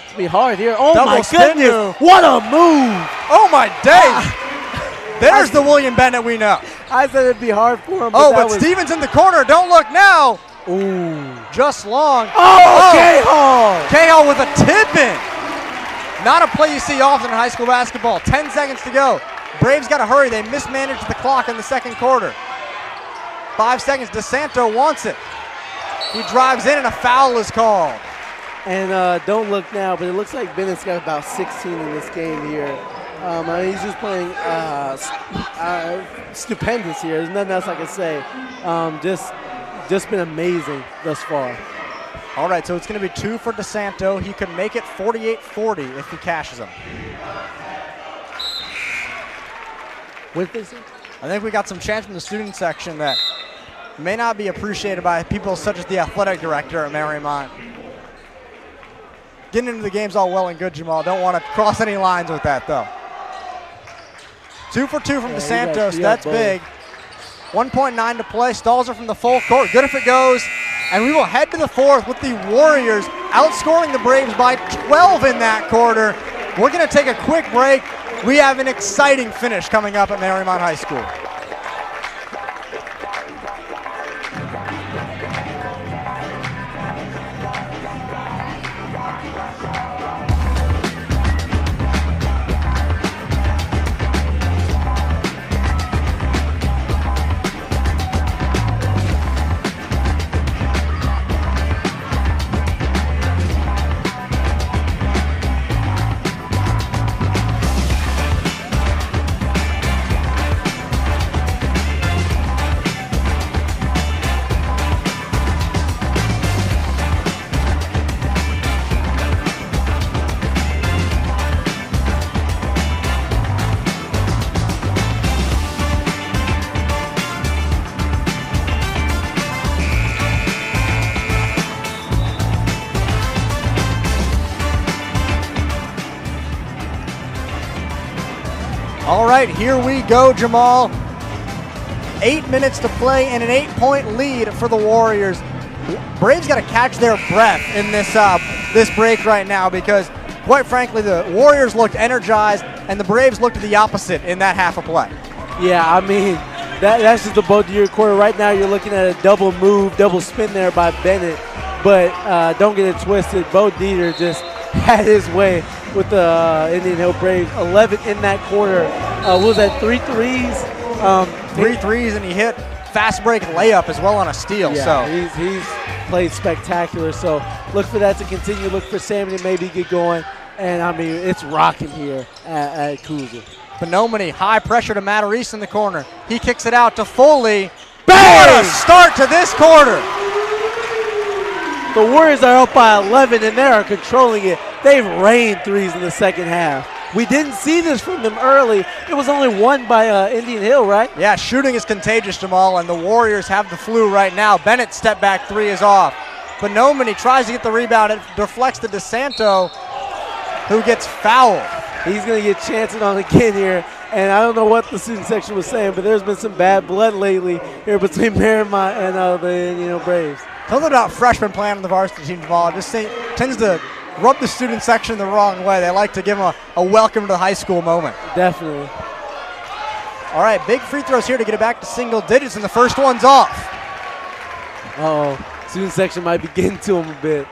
it's be hard here. Oh Double my spin goodness! move. What a move! Oh my days! There's the William Bennett we know. I said it'd be hard for him. But Stevens in the corner. Don't look now. Ooh! Just long. K-Hall! K-Hall with a tip-in. Not a play you see often in high school basketball. 10 seconds to go. Braves got to hurry. They mismanaged the clock in the second quarter. 5 seconds. DeSanto wants it. He drives in and a foul is called. And don't look now, but it looks like Bennett's got about 16 in this game here. He's just playing stupendous here. There's nothing else I can say. Just been amazing thus far. All right, so it's going to be 2 for DeSanto. He could make it 48-40 if he cashes them. What did they say? I think we got some chants from the student section that may not be appreciated by people such as the athletic director at Mariemont. Getting into the game's all well and good, Jamal. Don't want to cross any lines with that, though. 2 for 2 from DeSantos. That's big. 1.9 to play. Stalzer from the full court. Good if it goes. And we will head to the fourth with the Warriors outscoring the Braves by 12 in that quarter. We're going to take a quick break. We have an exciting finish coming up at Mariemont High School. All right, here we go, Jamal. 8 minutes to play and an 8-point lead for the Warriors. Braves got to catch their breath in this break right now because, quite frankly, the Warriors looked energized and the Braves looked the opposite in that half of play. Yeah, I mean, that's just the Bo Dieter quarter. Right now you're looking at a double move, double spin there by Bennett. But don't get it twisted. Bo Dieter just had his way with the Indian Hill Braves. 11 in that quarter. What was that, 3 threes? 3 threes, and he hit fast break layup as well on a steal. Yeah, so he's played spectacular. So look for that to continue. Look for Sammy to maybe get going. And, I mean, it's rocking here at Cougar. Benomany, high pressure to Matarese in the corner. He kicks it out to Foley. Bang! What a start to this quarter. The Warriors are up by 11, and they are controlling it. They've rained threes in the second half. We didn't see this from them early. It was only one by Indian Hill, right? Yeah, shooting is contagious, Jamal, and the Warriors have the flu right now. Bennett's step back three is off. Benomany tries to get the rebound. It deflects to DeSanto, who gets fouled. He's going to get chanced on again here. And I don't know what the student section was saying, but there's been some bad blood lately here between Mariemont and the Braves. Something about freshmen playing on the varsity team, Jamal. It just tends to rub the student section the wrong way. They like to give them a welcome to the high school moment. Definitely. All right, big free throws here to get it back to single digits, and the first one's off. Uh-oh. Student section might be getting to him a bit.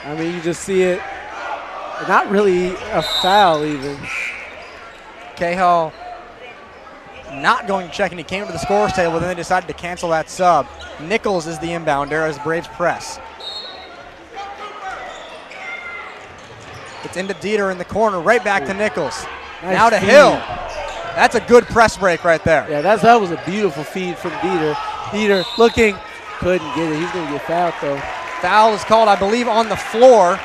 I mean, you just see it. Not really a foul even. Cahill not going to check, and he came to the scores table, but then they decided to cancel that sub. Nichols is the inbounder as Braves press. It's into Dieter in the corner, right back to Nichols. Nice now to feed. Hill. That's a good press break right there. Yeah, that was a beautiful feed from Dieter. Dieter looking, couldn't get it. He's going to get fouled though. Foul is called, I believe, on the floor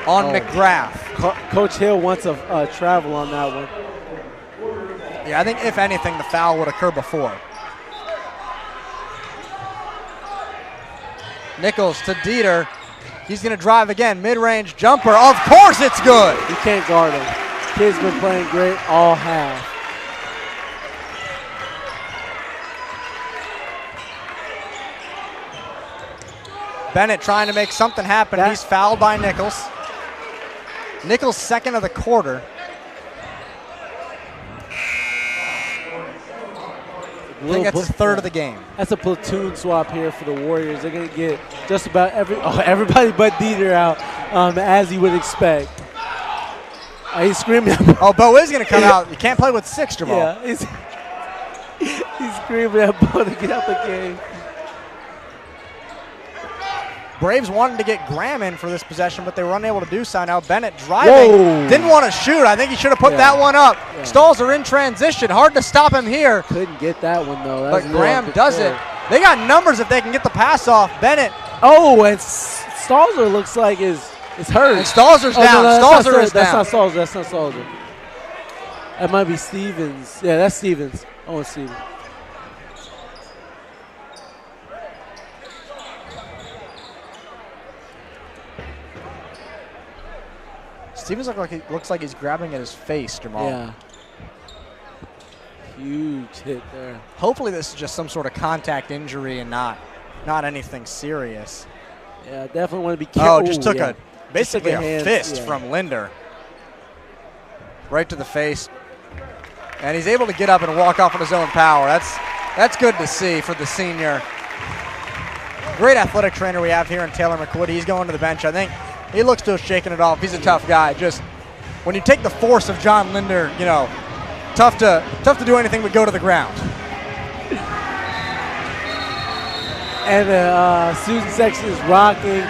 on McGrath. Coach Hill wants a travel on that one. Yeah, I think if anything, the foul would occur before. Nichols to Dieter. He's going to drive again. Mid-range jumper. Of course it's good. You can't guard him. Kid's been playing great all half. Bennett trying to make something happen. He's fouled by Nichols. Nichols' second of the quarter. I think that's his third of the game. That's a platoon swap here for the Warriors. They're going to get just about everybody but Dieter out, as you would expect. He's screaming. Oh, Bo is going to come out. You can't play with 6, Jamal. Yeah, he's screaming at Bo to get out the game. Braves wanted to get Graham in for this possession, but they were unable to do so. Now Bennett driving. Whoa. Didn't want to shoot. I think he should have put that one up. Yeah. Stalls are in transition. Hard to stop him here. Couldn't get that one, though. But Graham does it. They got numbers if they can get the pass off. Bennett. Oh, and Stalzer looks like is hurt. And Stalzer's down. No, Stalzer is down. That's not Stalzer. That's not Stalzer. That might be Stevens. Yeah, that's Stevens. Oh, it's Stevens. Stevens looks like he's grabbing at his face, Jamal. Yeah. Huge hit there. Hopefully this is just some sort of contact injury and not anything serious. Yeah, definitely want to be careful. Oh, just took basically a fist from Linder. Right to the face. And he's able to get up and walk off on his own power. That's good to see for the senior. Great athletic trainer we have here in Taylor McQuitty. He's going to the bench, I think. He looks to have shaken it off. He's a tough guy. Just when you take the force of John Linder, you know, tough to do anything but go to the ground. And the student section is rocking.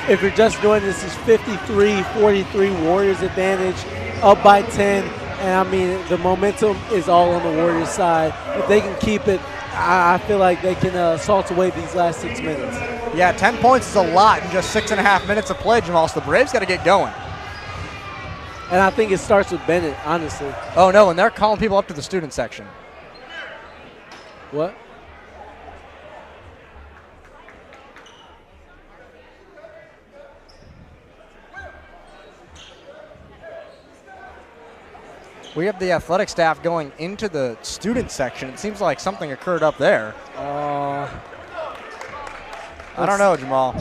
If you're just joining, this is 53-43 Warriors advantage, up by 10. And I mean, the momentum is all on the Warriors side. If they can keep it, I feel like they can salt away these last 6 minutes. Yeah, 10 points is a lot in just 6.5 minutes of play, Jamal. So the Braves got to get going. And I think it starts with Bennett, honestly. Oh, no, and they're calling people up to the student section. What? We have the athletic staff going into the student section. It seems like something occurred up there. I don't know, Jamal.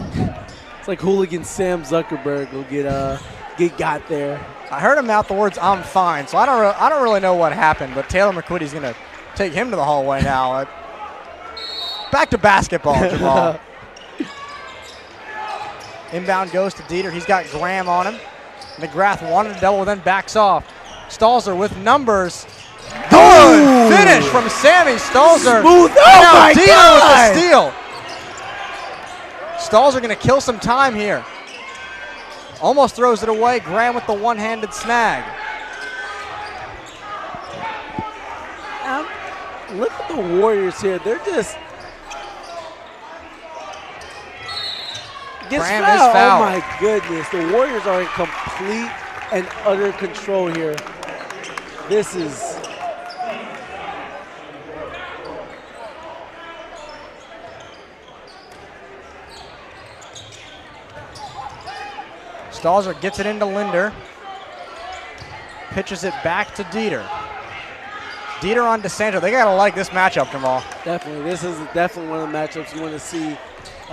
It's like hooligan Sam Zuckerberg will get got there. I heard him mouth the words "I'm fine," so I don't really know what happened. But Taylor McQuitty's going to take him to the hallway now. Back to basketball, Jamal. Inbound goes to Dieter. He's got Graham on him. McGrath wanted to double, then backs off. Stalzer with numbers. Good finish from Sammy Stalzer. Smooth. Oh my Dieter God! with the steal. Stalzer going to kill some time here. Almost throws it away. Graham with the one-handed snag. Look at the Warriors here. They're just Graham is fouled. Oh my goodness. The Warriors are in complete and utter control here. This is Stalzer gets it into Linder. Pitches it back to Dieter. Dieter on DeSanto. They got to like this matchup, Jamal. definitely. This is definitely one of the matchups you want to see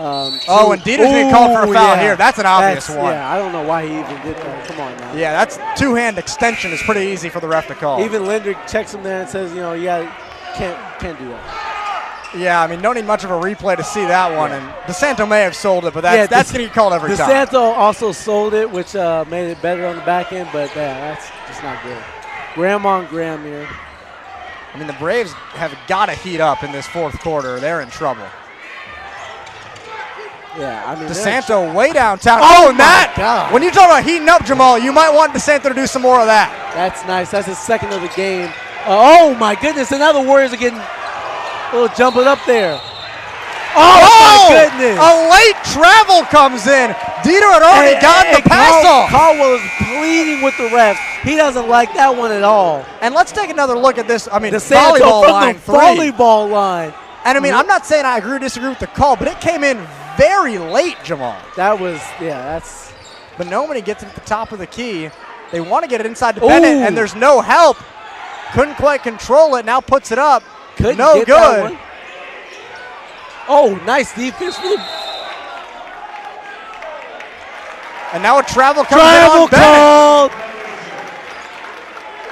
Oh, and Dieter's getting called for a foul here. That's an obvious one. Yeah, I don't know why he even did that. Come on now. Yeah, that's two-hand extension is pretty easy for the ref to call. Even Linder checks him there and says, you know, yeah, can't do that. Yeah, I mean, don't need much of a replay to see that one. And DeSanto may have sold it, but that's going to get called every time. DeSanto also sold it, which made it better on the back end, but that's just not good. Graham on Graham here. I mean, the Braves have got to heat up in this fourth quarter. They're in trouble. Yeah, I mean, DeSanto way downtown. Oh, Matt! God. When you talk about heating up, Jamal, you might want DeSanto to do some more of that. That's nice. That's his second of the game. Oh, my goodness. And now the Warriors are getting a little jumping up there. Oh, my goodness. A late travel comes in. Dieter had already gotten the pass off. Caldwell is pleading with the refs. He doesn't like that one at all. And let's take another look at this. I mean, DeSanto volleyball from line the three. volleyball line. And I mean, I'm not saying I agree or disagree with the call, but it came in very late, Jamal. That was, yeah, that's. But nobody gets it at the top of the key. They want to get it inside to Bennett, and there's no help. Couldn't quite control it. Now puts it up. Couldn't no get good. That one. Oh, nice defense for the. And now a travel comes Travel in on Bennett. called.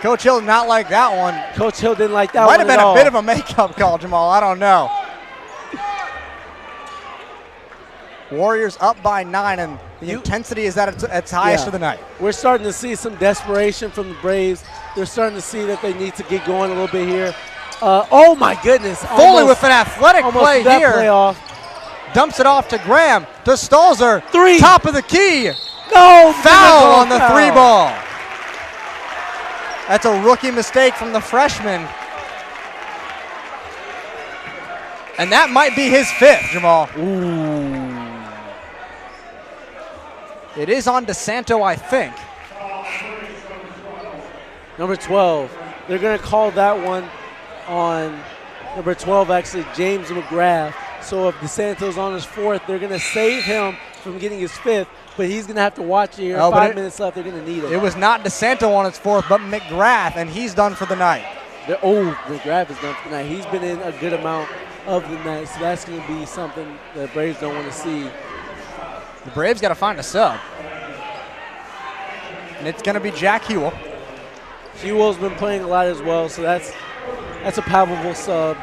Coach Hill did not like that one. Coach Hill didn't like that Might one have been at a all. bit of a makeup call, Jamal. I don't know. Warriors up by 9, and the intensity is at its highest of the night. We're starting to see some desperation from the Braves. They're starting to see that they need to get going a little bit here. Oh, my goodness. Foley with an athletic play here. Playoff. Dumps it off to Graham. To Stalzer. Three. Top of the key. No. Foul on the three ball. That's a rookie mistake from the freshman. And that might be his fifth, Jamal. Ooh. It is on DeSanto, I think. Number 12. They're going to call that one on number 12, actually, James McGrath. So if DeSanto's on his fourth, they're going to save him from getting his fifth, but he's going to have to watch it here. 5 minutes left. They're going to need it. It was not DeSanto on his fourth, but McGrath, and he's done for the night. McGrath is done for the night. He's been in a good amount of the night, so that's going to be something the Braves don't want to see. The Braves got to find a sub. And it's going to be Jack Hewell. Hewell's been playing a lot as well, so that's a palpable sub.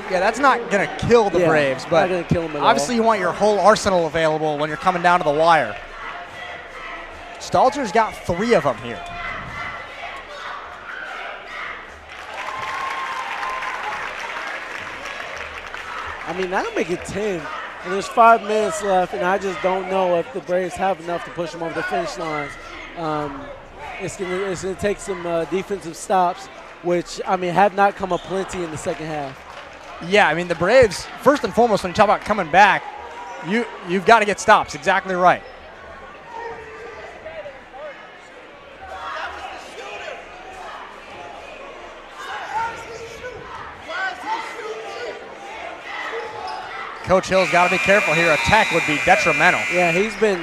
Yeah, that's not going to kill the Braves, but not gonna kill them at obviously you want your whole arsenal available when you're coming down to the wire. Stalzer's got 3 of them here. I mean, that'll make it 10. And there's 5 minutes left, and I just don't know if the Braves have enough to push them over the finish line. It's gonna take some defensive stops, which, I mean, have not come aplenty in the second half. Yeah, I mean, the Braves, first and foremost, when you talk about coming back, you've got to get stops. Exactly right. Coach Hill's got to be careful here. A tech would be detrimental. Yeah, he's been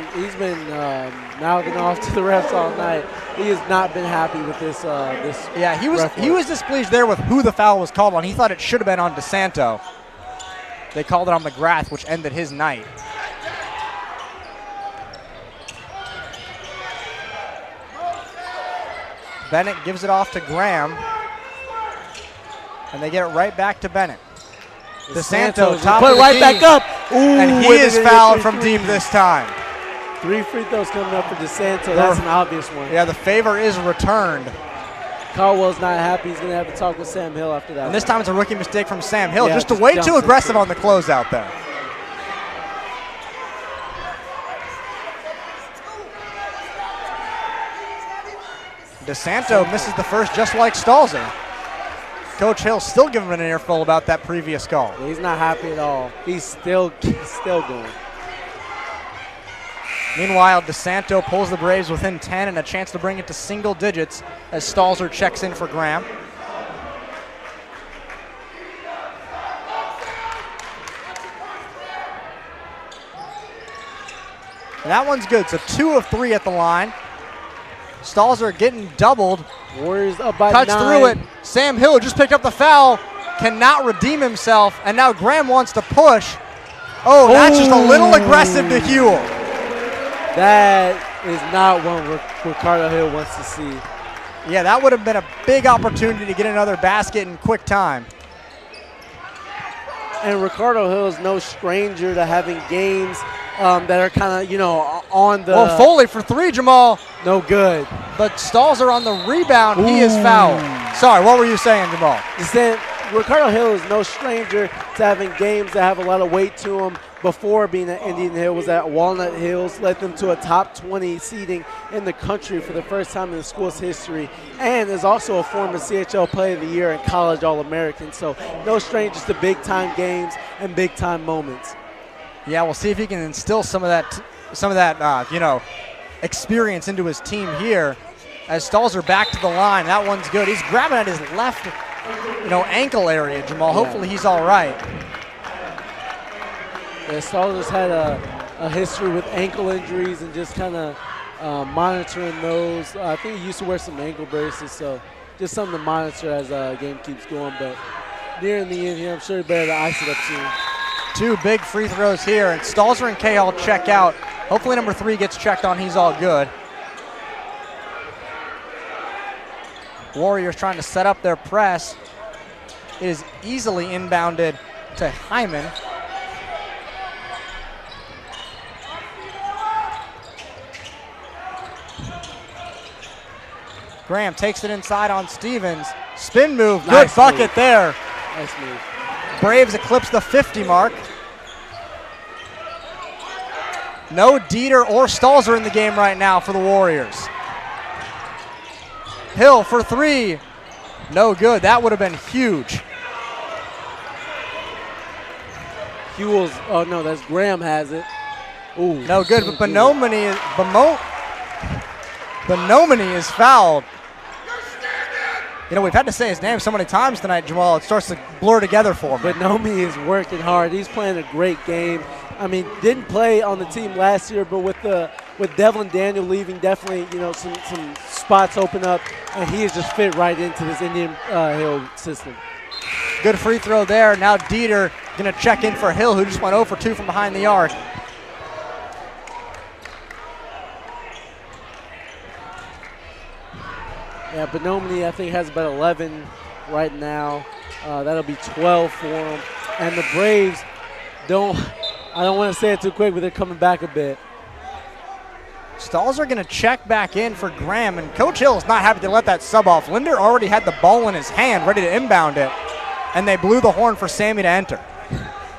mouthing off to the refs all night. He has not been happy with this. Yeah, he was displeased there with who the foul was called on. He thought it should have been on DeSanto. They called it on McGrath, which ended his night. Bennett gives it off to Graham, and they get it right back to Bennett. DeSanto top put of the right key, back up. Ooh, and he is fouled from deep this time. 3 free throws coming up for DeSanto. That's an obvious one. Yeah, the favor is returned. Caldwell's not happy. He's going to have to talk with Sam Hill after that. And this time it's a rookie mistake from Sam Hill, Yeah, just way too aggressive into on the closeout there. DeSanto misses the first just like Stalzer. Coach Hill still giving him an earful about that previous call. He's not happy at all. He's still going. Meanwhile, DeSanto pulls the Braves within 10 and a chance to bring it to single digits as Stalzer checks in for Graham. And that one's good, so 2 of 3 at the line. Stalzer getting doubled. Warriors up by Cuts 9. through it. Sam Hill just picked up the foul. cannot redeem himself, and now Graham wants to push. Oh, that's just a little aggressive to Huel. That is not what Ricardo Hill wants to see. Yeah, that would have been a big opportunity to get another basket in quick time. And Ricardo Hill is no stranger to having games that are kind of, on the... Well, Foley for three, Jamal. No good. But Stalzer on the rebound. He is fouled. Sorry, what were you saying, Jamal? Just saying, Ricardo Hill is no stranger to having games that have a lot of weight to them. Before being at Indian Hill, was at Walnut Hills, led them to a top 20 seeding in the country for the first time in the school's history, and is also a former CHL Player of the Year and College All-American. So no strangers to big-time games and big-time moments. Yeah, we'll see if he can instill some of that, experience into his team here. As Stalzer back to the line, that one's good. He's grabbing at his left, ankle area, Jamal. Hopefully he's all right. Yeah, Stalzer's had a history with ankle injuries and just kind of monitoring those. I think he used to wear some ankle braces, so just something to monitor as the game keeps going. But nearing the end here, I'm sure he better to ice it up soon. 2 big free throws here, and Stalzer and Cahill check out. Hopefully number 3 gets checked on. He's all good. Warriors trying to set up their press. It is easily inbounded to Hyman. Graham takes it inside on Stevens. Spin move, good Nice bucket move. there. Nice move. Braves eclipse the 50 mark. No Dieter or Stalzer in the game right now for the Warriors. Hill for 3. No good. That would have been huge. Huel's, oh no, that's Graham has it. Ooh, No good, so but Bonomini is fouled. We've had to say his name so many times tonight, Jamal. It starts to blur together for him. But Nomi is working hard. He's playing a great game. I mean, didn't play on the team last year, but with Devlin Daniel leaving, definitely, some spots open up, and he has just fit right into this Indian Hill system. Good free throw there. Now Dieter going to check in for Hill, who just went 0 for 2 from behind the arc. Yeah, Bonomini, I think, has about 11 right now. That'll be 12 for him. And the Braves I don't want to say it too quick, but they're coming back a bit. Stalzer going to check back in for Graham, and Coach Hill is not happy to let that sub off. Linder already had the ball in his hand, ready to inbound it, and they blew the horn for Sammy to enter.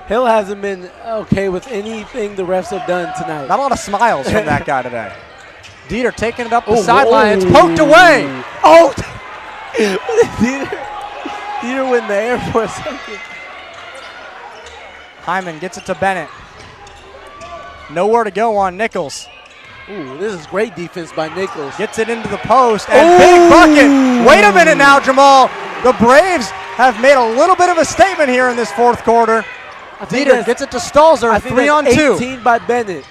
Hill hasn't been okay with anything the refs have done tonight. Not a lot of smiles from that guy today. Dieter taking it up the sideline. It's poked away. Oh! Dieter went in the air for a second. Hyman gets it to Bennett. Nowhere to go on Nichols. Ooh, this is great defense by Nichols. Gets it into the post, and big bucket. Wait a minute now, Jamal. The Braves have made a little bit of a statement here in this fourth quarter. Dieter gets it to Stalzer, 3 on 2. 18 by Bennett.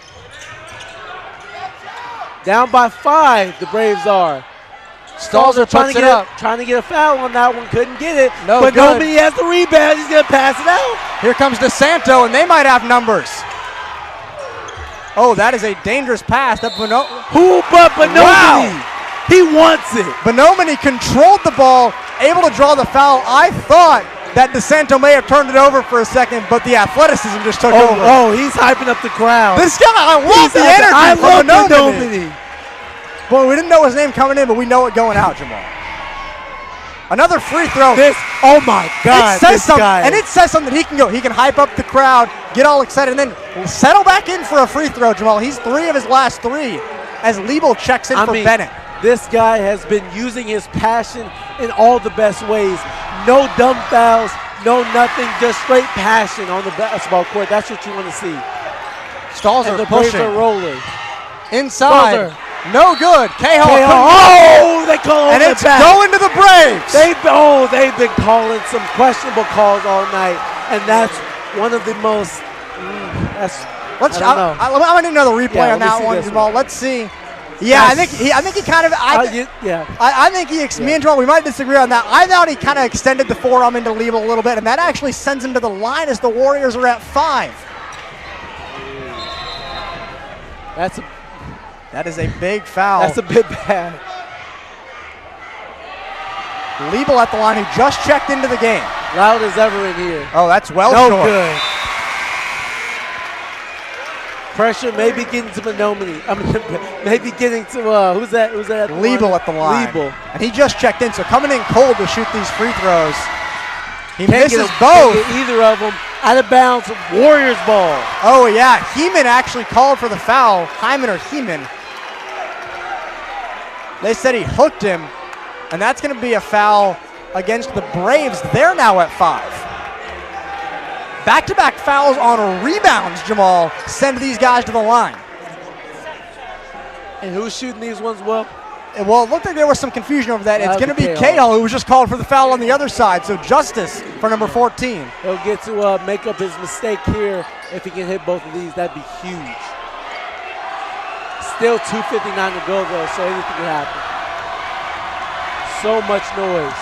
Down by 5, the Braves are. Stalzer puts it up. Trying to get a foul on that one, couldn't get it. No but good. nobody has the rebound. He's going to pass it out. Here comes DeSanto, and they might have numbers. Oh, that is a dangerous pass. That Who but Bonomini? Wow. He wants it. Bonomini controlled the ball, able to draw the foul. I thought that DeSanto may have turned it over for a second, but the athleticism just took over. Oh, he's hyping up the crowd. This guy, I love the energy I from love Bonomini. Boy, we didn't know his name coming in, but we know it going out, Jamal. Another free throw. Oh my God, it says this something, guy. and it says something. He can go. He can hype up the crowd, get all excited, and then settle back in for a free throw, Jamal. He's 3 of his last 3 as Liebel checks in for Bennett. This guy has been using his passion in all the best ways. No dumb fouls, no nothing, just straight passion on the basketball court. That's what you want to see. Stalzer the pushing. Braves are rolling. Inside. No good. Cahill. Oh, they call and it it's back. going to the Braves. They've been calling some questionable calls all night, and that's one of the most. I'm going to need another replay on that one, Jamal. Let's see. Yeah, I think he kind of. I think me and Joel, we might disagree on that. I thought he kind of extended the forearm into Liebel a little bit, and that actually sends him to the line as the Warriors are at 5. That is a big foul. That's a bit bad. Liebel at the line, who just checked into the game. Loud as ever in here. Oh, that's well no short. Good. Pressure maybe getting to Menominee. Maybe getting to, who's that? Liebel at the line. Liebel. And he just checked in, so coming in cold to shoot these free throws. He Can't misses get both. Can't get either of them. Out of bounds, Warriors ball. Oh, yeah. Heeman actually called for the foul. Hyman or Heeman. They said he hooked him, and that's going to be a foul against the Braves. They're now at 5. Back-to-back fouls on rebounds, Jamal, send these guys to the line. And who's shooting these ones well? Well, it looked like there was some confusion over that. It's going to be Cahill. Cahill, who was just called for the foul on the other side, so justice for number 14. He'll get to make up his mistake here. If he can hit both of these, that'd be huge. Still 2:59 to go, though, so anything can happen. So much noise.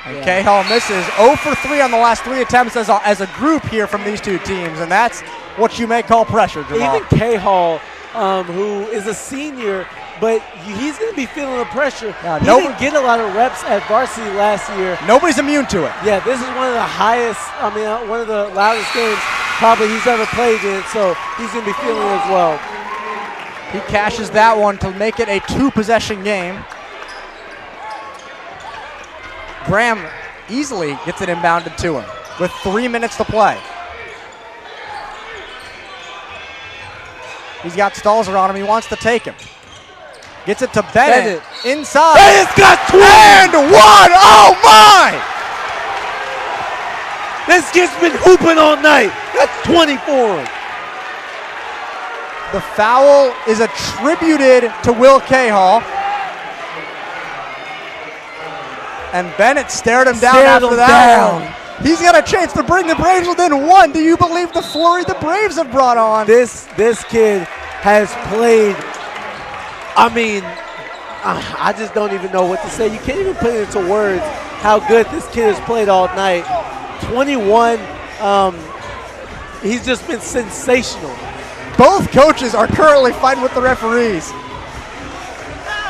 And Cahill misses 0 for 3 on the last 3 attempts as a group here from these two teams, and that's what you may call pressure, Jamal. Even Cahill, who is a senior, but he's going to be feeling the pressure. Yeah, he didn't get a lot of reps at varsity last year. Nobody's immune to it. Yeah, this is one of the highest, one of the loudest games probably he's ever played in, so he's going to be feeling it as well. He cashes that one to make it a 2-possession game. Graham easily gets it inbounded to him with 3 minutes to play. He's got Stalzer on him. He wants to take him. Gets it to Bennett. Inside. Bennett's got 2 and 1. Oh, my! This kid's been hooping all night. That's 24. The foul is attributed to Will Cahill. And Bennett stared him down after that one. He's got a chance to bring the Braves within 1. Do you believe the flurry the Braves have brought on? This kid has played, I just don't even know what to say. You can't even put it into words how good this kid has played all night. 21, he's just been sensational. Both coaches are currently fighting with the referees.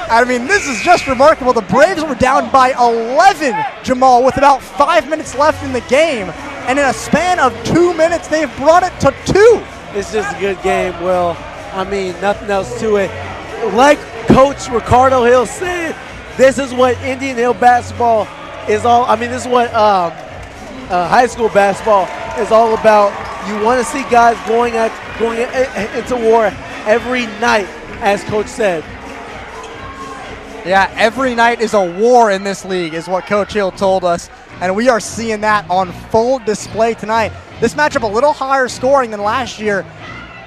This is just remarkable. The Braves were down by 11, Jamal, with about 5 minutes left in the game. And in a span of 2 minutes, they've brought it to 2. It's just a good game, Will. Nothing else to it. Like Coach Ricardo Hill said, this is what Indian Hill basketball is all. This is what high school basketball is all about. You want to see guys going into war every night, as Coach said. Yeah, every night is a war in this league is what Coach Hill told us, and we are seeing that on full display tonight. This matchup a little higher scoring than last year.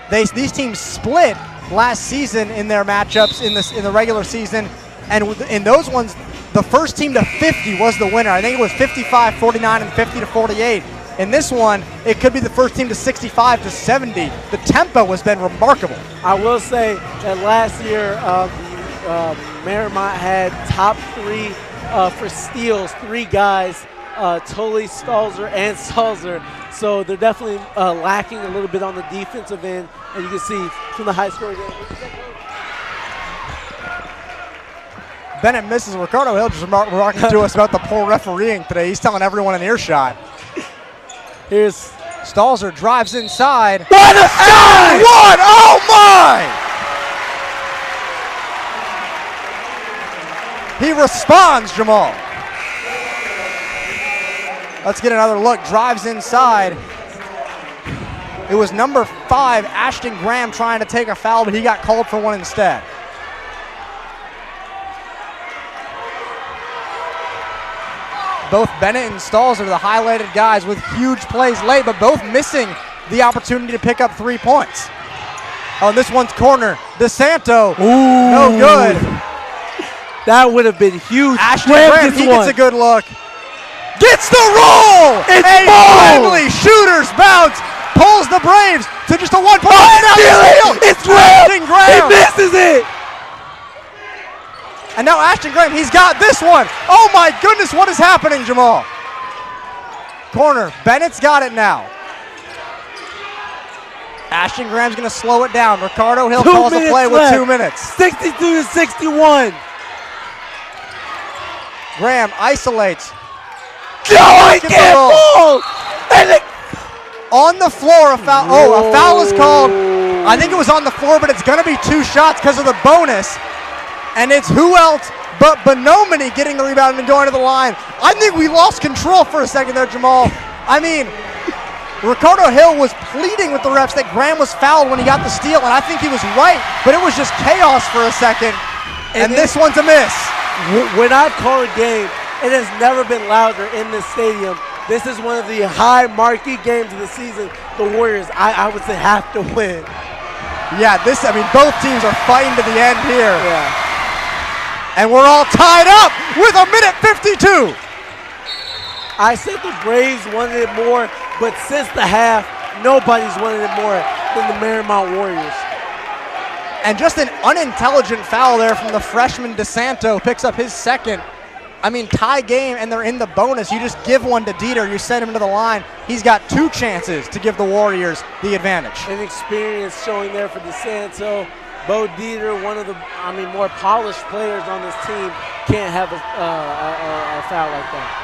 These teams split last season in their matchups in the regular season, and in those ones, the first team to 50 was the winner. I think it was 55-49 and 50-48. In this one, it could be the first team to 65-70. The tempo has been remarkable. I will say that last year, Mariemont had top 3 for steals, 3 guys, Tully, Stalzer, and Stalzer. So they're definitely lacking a little bit on the defensive end, and you can see from the high score game. Bennett misses. Ricardo Hill just remarking to us about the poor refereeing today. He's telling everyone in earshot. Here's Stalzer, drives inside. What a shot! One! Oh my! He responds, Jamal. Let's get another look. Drives inside. It was number 5, Ashton Graham, trying to take a foul, but he got called for one instead. Both Bennett and Stalls are the highlighted guys with huge plays late, but both missing the opportunity to pick up 3 points. Oh, this one's corner. DeSanto, no good. That would have been huge. Ashton Graham, he gets a good look. Gets the roll! It's a friendly shooter's bounce pulls the Braves to just a 1 point. Oh, it's Graham! Graham. He misses it! And now Ashton Graham, he's got this one. Oh my goodness, what is happening, Jamal? Corner, Bennett's got it now. Ashton Graham's gonna slow it down. Ricardo Hill calls the play with 2 minutes. 62 to 61. Graham isolates. No, he can't pull! And it, on the floor, a foul. Oh, a foul is called. I think it was on the floor, but it's gonna be 2 shots because of the bonus. And it's who else but Bonomini getting the rebound and going to the line. I think we lost control for a second there, Jamal. I mean, Ricardo Hill was pleading with the refs that Graham was fouled when he got the steal, and I think he was right, but it was just chaos for a second, and this one's a miss. when I call a game, it has never been louder in this stadium. This is one of the high marquee games of the season. The Warriors, I would say, have to win. Yeah, I mean, both teams are fighting to the end here. Yeah. And we're all tied up with 1:52. I said the Braves wanted it more, but since the half, nobody's wanted it more than the Mariemont Warriors. And just an unintelligent foul there from the freshman DeSanto, picks up his second. I mean, tie game, and they're in the bonus. You just give one to Dieter, you send him to the line. He's got 2 chances to give the Warriors the advantage. An experience showing there for DeSanto. Bo Dieter, one of the more polished players on this team, can't have a foul like that.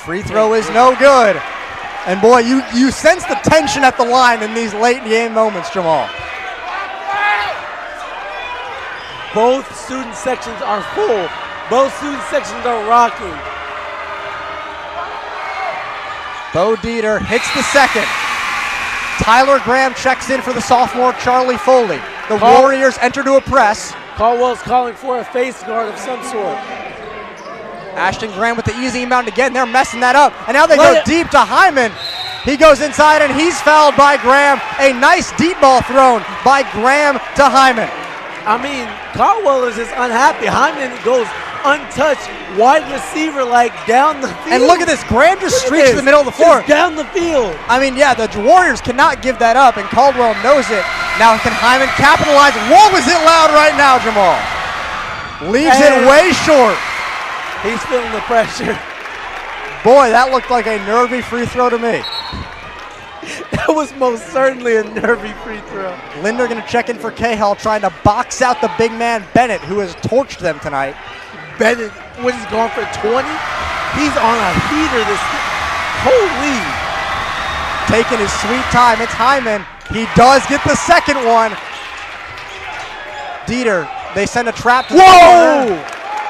Free throw is no good. And boy, you sense the tension at the line in these late game moments, Jamal. Both student sections are full. Both student sections are rocking. Bo Dieter hits the second. Tyler Graham checks in for the sophomore Charlie Foley. The Warriors enter to a press. Caldwell's calling for a face guard of some sort. Ashton Graham with the easy inbound again. They're messing that up. And now they go deep to Hyman. He goes inside and he's fouled by Graham. A nice deep ball thrown by Graham to Hyman. I mean, Caldwell is just unhappy. Hyman goes untouched, wide receiver, like down the field. And look at this, Graham just streaks to the middle of the floor. Just down the field. I mean, yeah, the Warriors cannot give that up, and Caldwell knows it. Now can Hyman capitalize? Whoa, is it loud right now, Jamal? Leaves it way short. He's feeling the pressure. Boy, that looked like a nervy free throw to me. That was most certainly a nervy free throw. Linder going to check in for Cahill, trying to box out the big man Bennett, who has torched them tonight. Bennett, what, he's going for 20? He's on a heater this. Holy. Taking his sweet time. It's Hyman. He does get the second one. Dieter, they send a trap to the corner.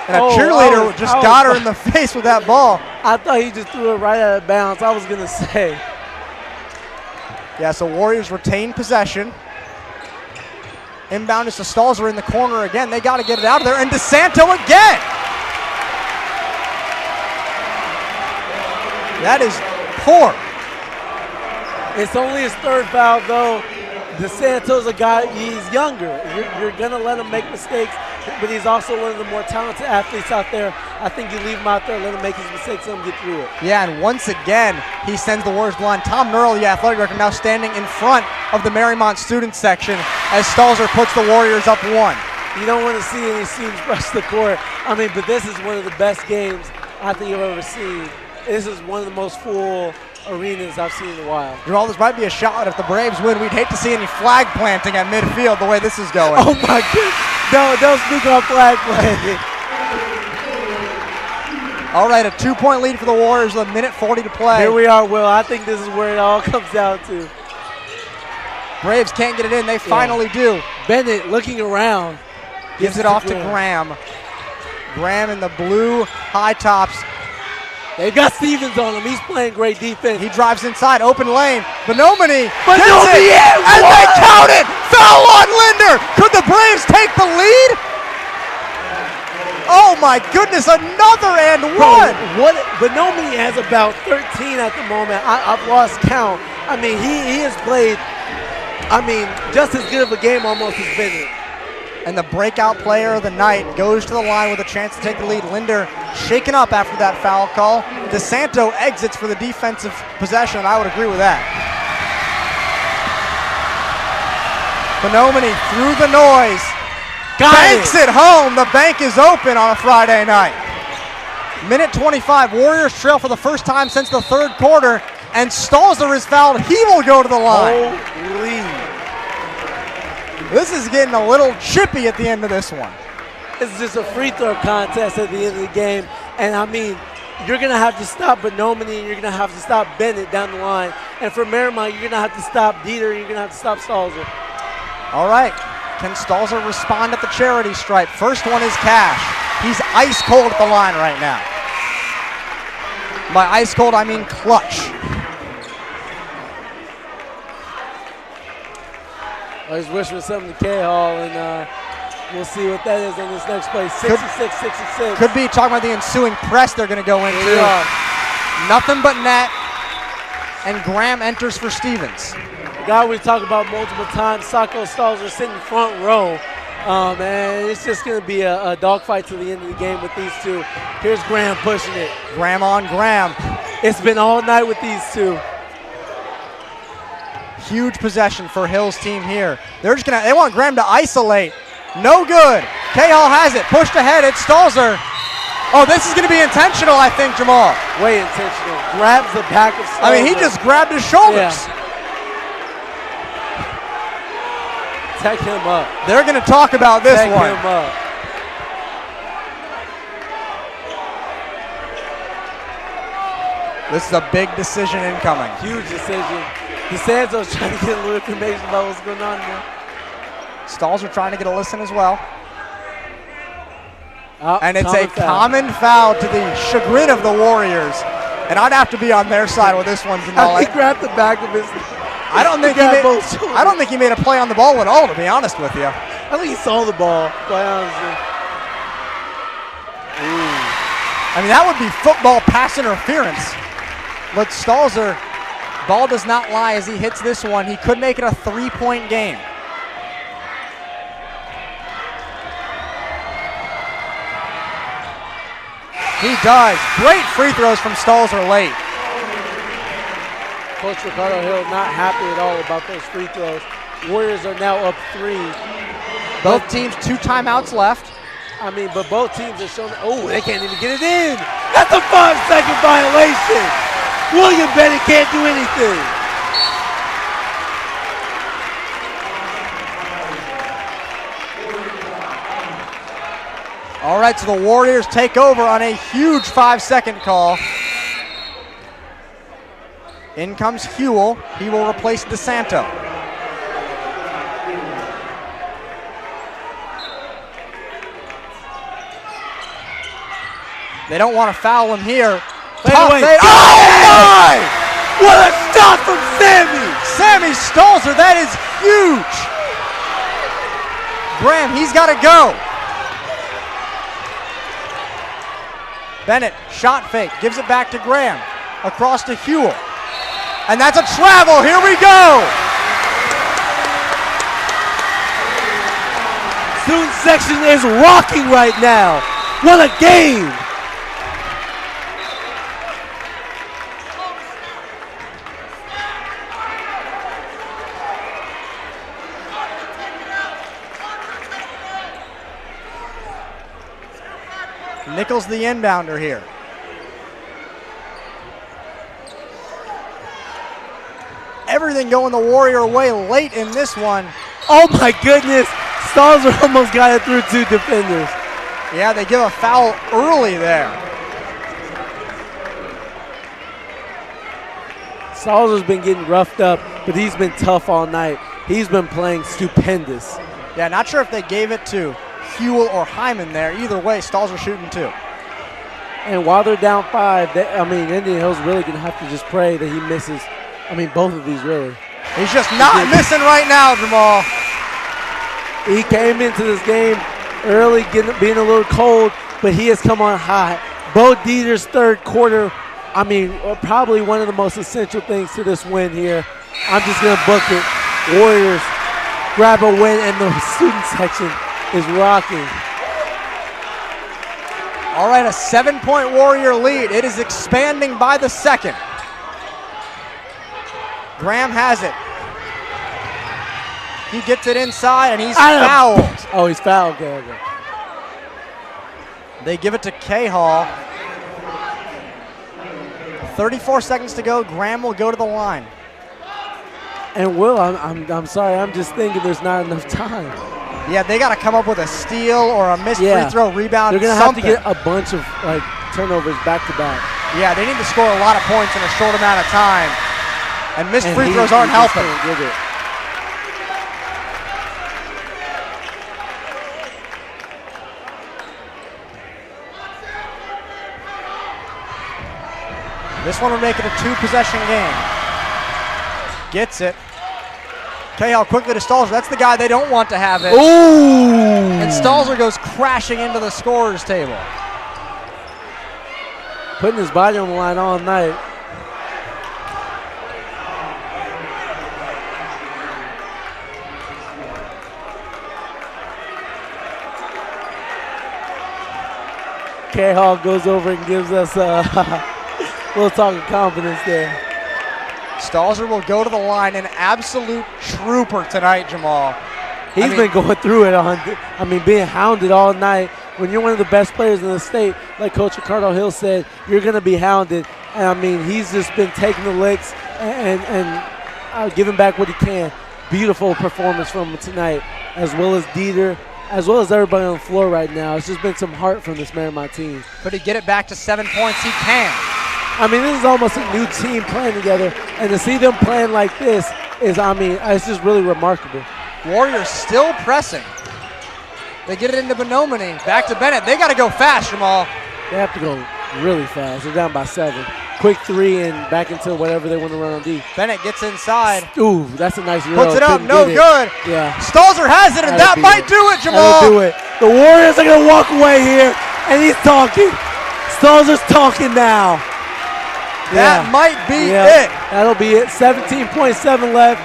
And a cheerleader just got her in the face with that ball. I thought he just threw it right out of bounds. I was going to say. Yeah, so Warriors retain possession. Inbound is to Stalzer in the corner again. They got to get it out of there. And DeSanto again. That is poor. It's only his 3rd foul, though. DeSanto's a guy, he's younger. You're going to let him make mistakes, but he's also one of the more talented athletes out there. I think you leave him out there, let him make his mistakes, let him get through it. Yeah, and once again, he sends the Warriors blind. Tom Nurl, the athletic director, now standing in front of the Mariemont student section as Stalzer puts the Warriors up 1. You don't want to see any students rush the court. I mean, but this is one of the best games I think you've ever seen. This is one of the most full arenas I've seen in a while. Jamal, this might be a shot. If the Braves win, we'd hate to see any flag planting at midfield the way this is going. Oh my goodness. Don't speak on flag planting. All right, a 2-point lead for the Warriors with 1:40 to play. Here we are, Will. I think this is where it all comes down to. Braves can't get it in. They finally do. Bennett looking around. Gives it off to Graham. Graham in the blue high tops. They've got Stevens on him. He's playing great defense. He drives inside, open lane. Bonomini and they count it! Foul on Linder! Could the Braves take the lead? Oh my goodness, another and one! Bonomini has about 13 at the moment. I've lost count. I mean, he has played, just as good of a game almost as Bennett. And the breakout player of the night goes to the line with a chance to take the lead. Linder shaken up after that foul call. DeSanto exits for the defensive possession, and I would agree with that. Phenomeny through the noise. Banks it home. The bank is open on a Friday night. Minute 25. Warriors trail for the first time since the third quarter. And Stalzer is fouled. He will go to the line. Holy. This is getting a little chippy at the end of this one. This is just a free throw contest at the end of the game. And I mean, you're going to have to stop Benomini and you're going to have to stop Bennett down the line. And for Mariemont, you're going to have to stop Dieter and you're going to have to stop Stalzer. All right. Can Stalzer respond at the charity stripe? First one is Cash. He's ice cold at the line right now. By ice cold, I mean clutch. I just wish for something to K-Hall, and we'll see what that is on this next play. 66-66. Could be talking about the ensuing press they're going to go into. Nothing but net, and Graham enters for Stevens. The guy we've talked about multiple times, Sacco Stalzer, sitting front row. And it's just going to be a dogfight to the end of the game with these two. Here's Graham pushing it. Graham on Graham. It's been all night with these two. Huge possession for Hill's team here. They want Graham to isolate. No good. K-Hall has it. Pushed ahead. It's Stalzer. Oh, this is going to be intentional, I think, Jamal. Way intentional. Grabs the back of Stalzer. I mean, he just grabbed his shoulders. Yeah. Tech him up. They're going to talk about this one. Tech him up. This is a big decision incoming. Huge decision. DeSanto's trying to get a little information about what's going on here. Stalzer trying to get a listen as well. And it's common a common foul to the chagrin of the Warriors. And I'd have to be on their side with this one, Jamal. He grabbed the back of his. I don't think he made a play on the ball at all, to be honest with you. I think he saw the ball, quite honestly. I mean, that would be football pass interference. But Stalzer, ball does not lie as he hits this one. He could make it a 3-point game. He does. Great free throws from Stalzer late. Coach Ricardo Hill not happy at all about those free throws. Warriors are now up 3. Both teams 2 timeouts left. I mean, but both teams are showing. Oh, they can't even get it in. That's a 5-second violation. William Bennett can't do anything. All right, so the Warriors take over on a huge 5-second call. In comes Hewell. He will replace DeSanto. They don't want to foul him here. Oh my! What a stop from Sammy! Sammy Stalzer, that is huge. Graham, he's got to go. Bennett, shot fake, gives it back to Graham. Across to Hewell. And that's a travel, here we go! Student section is rocking right now. What a game! Nichols the inbounder here. Everything going the Warrior way late in this one. Oh my goodness, Stalzer almost got it through 2 defenders. Yeah, they give a foul early there. Stalzer's been getting roughed up, but he's been tough all night. He's been playing stupendous. Yeah, not sure if they gave it to Hewell or Hyman there. Either way, Stalzer shooting 2. And while they're down 5, Indian Hill's really going to have to just pray that he misses. Both of these really. He's just not missing right now, Jamal. He came into this game early, being a little cold, but he has come on hot. Bo Dieter's third quarter, probably one of the most essential things to this win here. I'm just going to book it. Warriors grab a win, and the student section is rocking. All right, a 7-point Warrior lead. It is expanding by the second. Graham has it. He gets it inside, and he's fouled. Oh, he's fouled. Okay. They give it to K-Hall. 34 seconds to go. Graham will go to the line. And Will, I'm sorry, I'm just thinking there's not enough time. Yeah, they got to come up with a steal or a missed free throw rebound. They're going to have to get a bunch of turnovers back to back. Yeah, they need to score a lot of points in a short amount of time. And missed free throws aren't helping. This one will make it a 2-possession game. Gets it. K-Hall quickly to Stalzer. That's the guy they don't want to have it. Ooh! And Stalzer goes crashing into the scorer's table. Putting his body on the line all night. K-Hall goes over and gives us a little talk of confidence there. Stalzer will go to the line, an absolute trooper tonight, Jamal. He's been going through it being hounded all night. When you're one of the best players in the state, like Coach Ricardo Hill said, you're going to be hounded. And he's just been taking the licks and giving back what he can. Beautiful performance from him tonight, as well as Dieter, as well as everybody on the floor right now. It's just been some heart from this Mariemont team. Could he get it back to 7 points? He can. This is almost a new team playing together, and to see them playing like this is, it's just really remarkable. Warriors still pressing. They get it into Bonomini. Back to Bennett. They got to go fast, Jamal. They have to go really fast. They're down by 7. Quick 3 and back into whatever they want to run on D. Bennett gets inside. Ooh, that's a nice euro. Puts it up, no good. Yeah. Stalzer has it, and that might do it, Jamal. That'll do it. The Warriors are going to walk away here, and he's talking. Stalzer's talking now. That might be it. That'll be it. 17.7 left.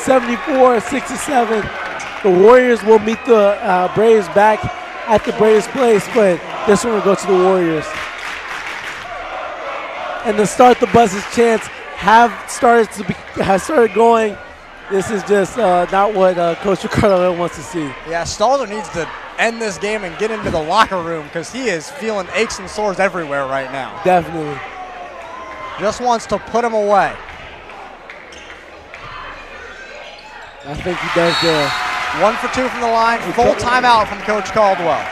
74-67. The Warriors will meet the Braves back at the Braves place, but this one will go to the Warriors. And to start the Buzz's chance have started going. This is just not what Coach Ricardo wants to see. Yeah, Stalzer needs to end this game and get into the locker room because he is feeling aches and sores everywhere right now. Definitely. Just wants to put him away. I think he does there. 1 for 2 from the line. Full timeout from Coach Caldwell.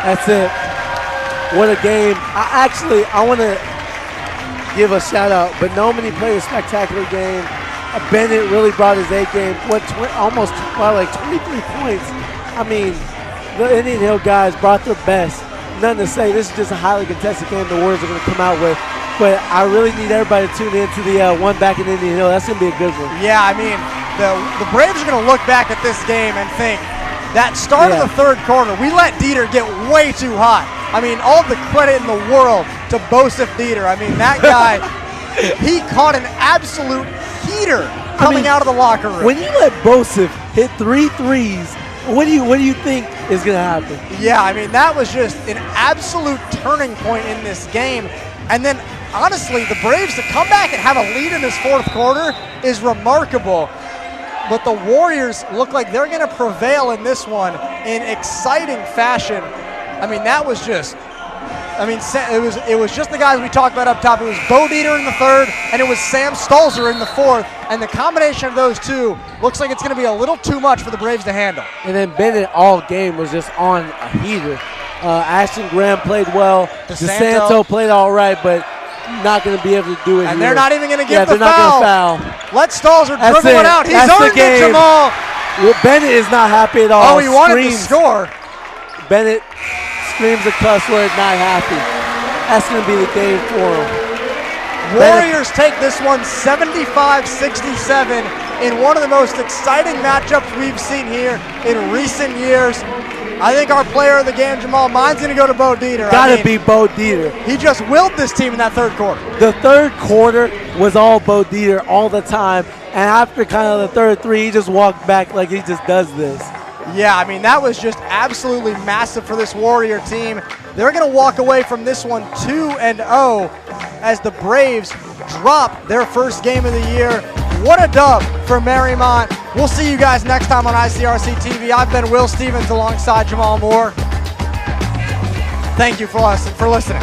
That's it. What a game. I want to give a shout out. Bonomini played a spectacular game. Bennett really brought his A game. Almost 23 points. The Indian Hill guys brought their best. Nothing to say. This is just a highly contested game the Warriors are going to come out with. But I really need everybody to tune in to the one back in Indian Hill. That's going to be a good one. Yeah, the Braves are going to look back at this game and think that start of the third quarter, we let Dieter get way too hot. All the credit in the world to Bosef Dieter. That guy, he caught an absolute heater coming out of the locker room. When you let Bosef hit 3 threes, what do you think is going to happen? Yeah, that was just an absolute turning point in this game. And then, honestly, the Braves to come back and have a lead in this fourth quarter is remarkable. But the Warriors look like they're going to prevail in this one in exciting fashion. That was just, it was just the guys we talked about up top. It was Bo Dieter in the third, and it was Sam Stalzer in the fourth. And the combination of those two looks like it's going to be a little too much for the Braves to handle. And then Bennett all game was just on a heater. Ashton Graham played well. DeSanto played all right, but not going to be able to do it. And they're not even going to give the foul. Not going to foul. Let Stalzer dribble it out. He's earned it, Jamal. Well, Bennett is not happy at all. Oh, he wanted to score. Bennett screams a cuss word, not happy. That's going to be the game for him. Warriors take this one 75-67 in one of the most exciting matchups we've seen here in recent years. I think our player of the game, Jamal, mine's going to go to Bo Dieter. Got to be Bo Dieter. He just willed this team in that third quarter. The third quarter was all Bo Dieter all the time. And after kind of the third three, he just walked back like he just does this. Yeah, that was just absolutely massive for this Warrior team. They're going to walk away from this one 2-0 as the Braves drop their first game of the year What a dub for Mariemont. We'll see you guys next time on ICRC-TV. I've been Will Stevens alongside Jamal Moore. Thank you for listening.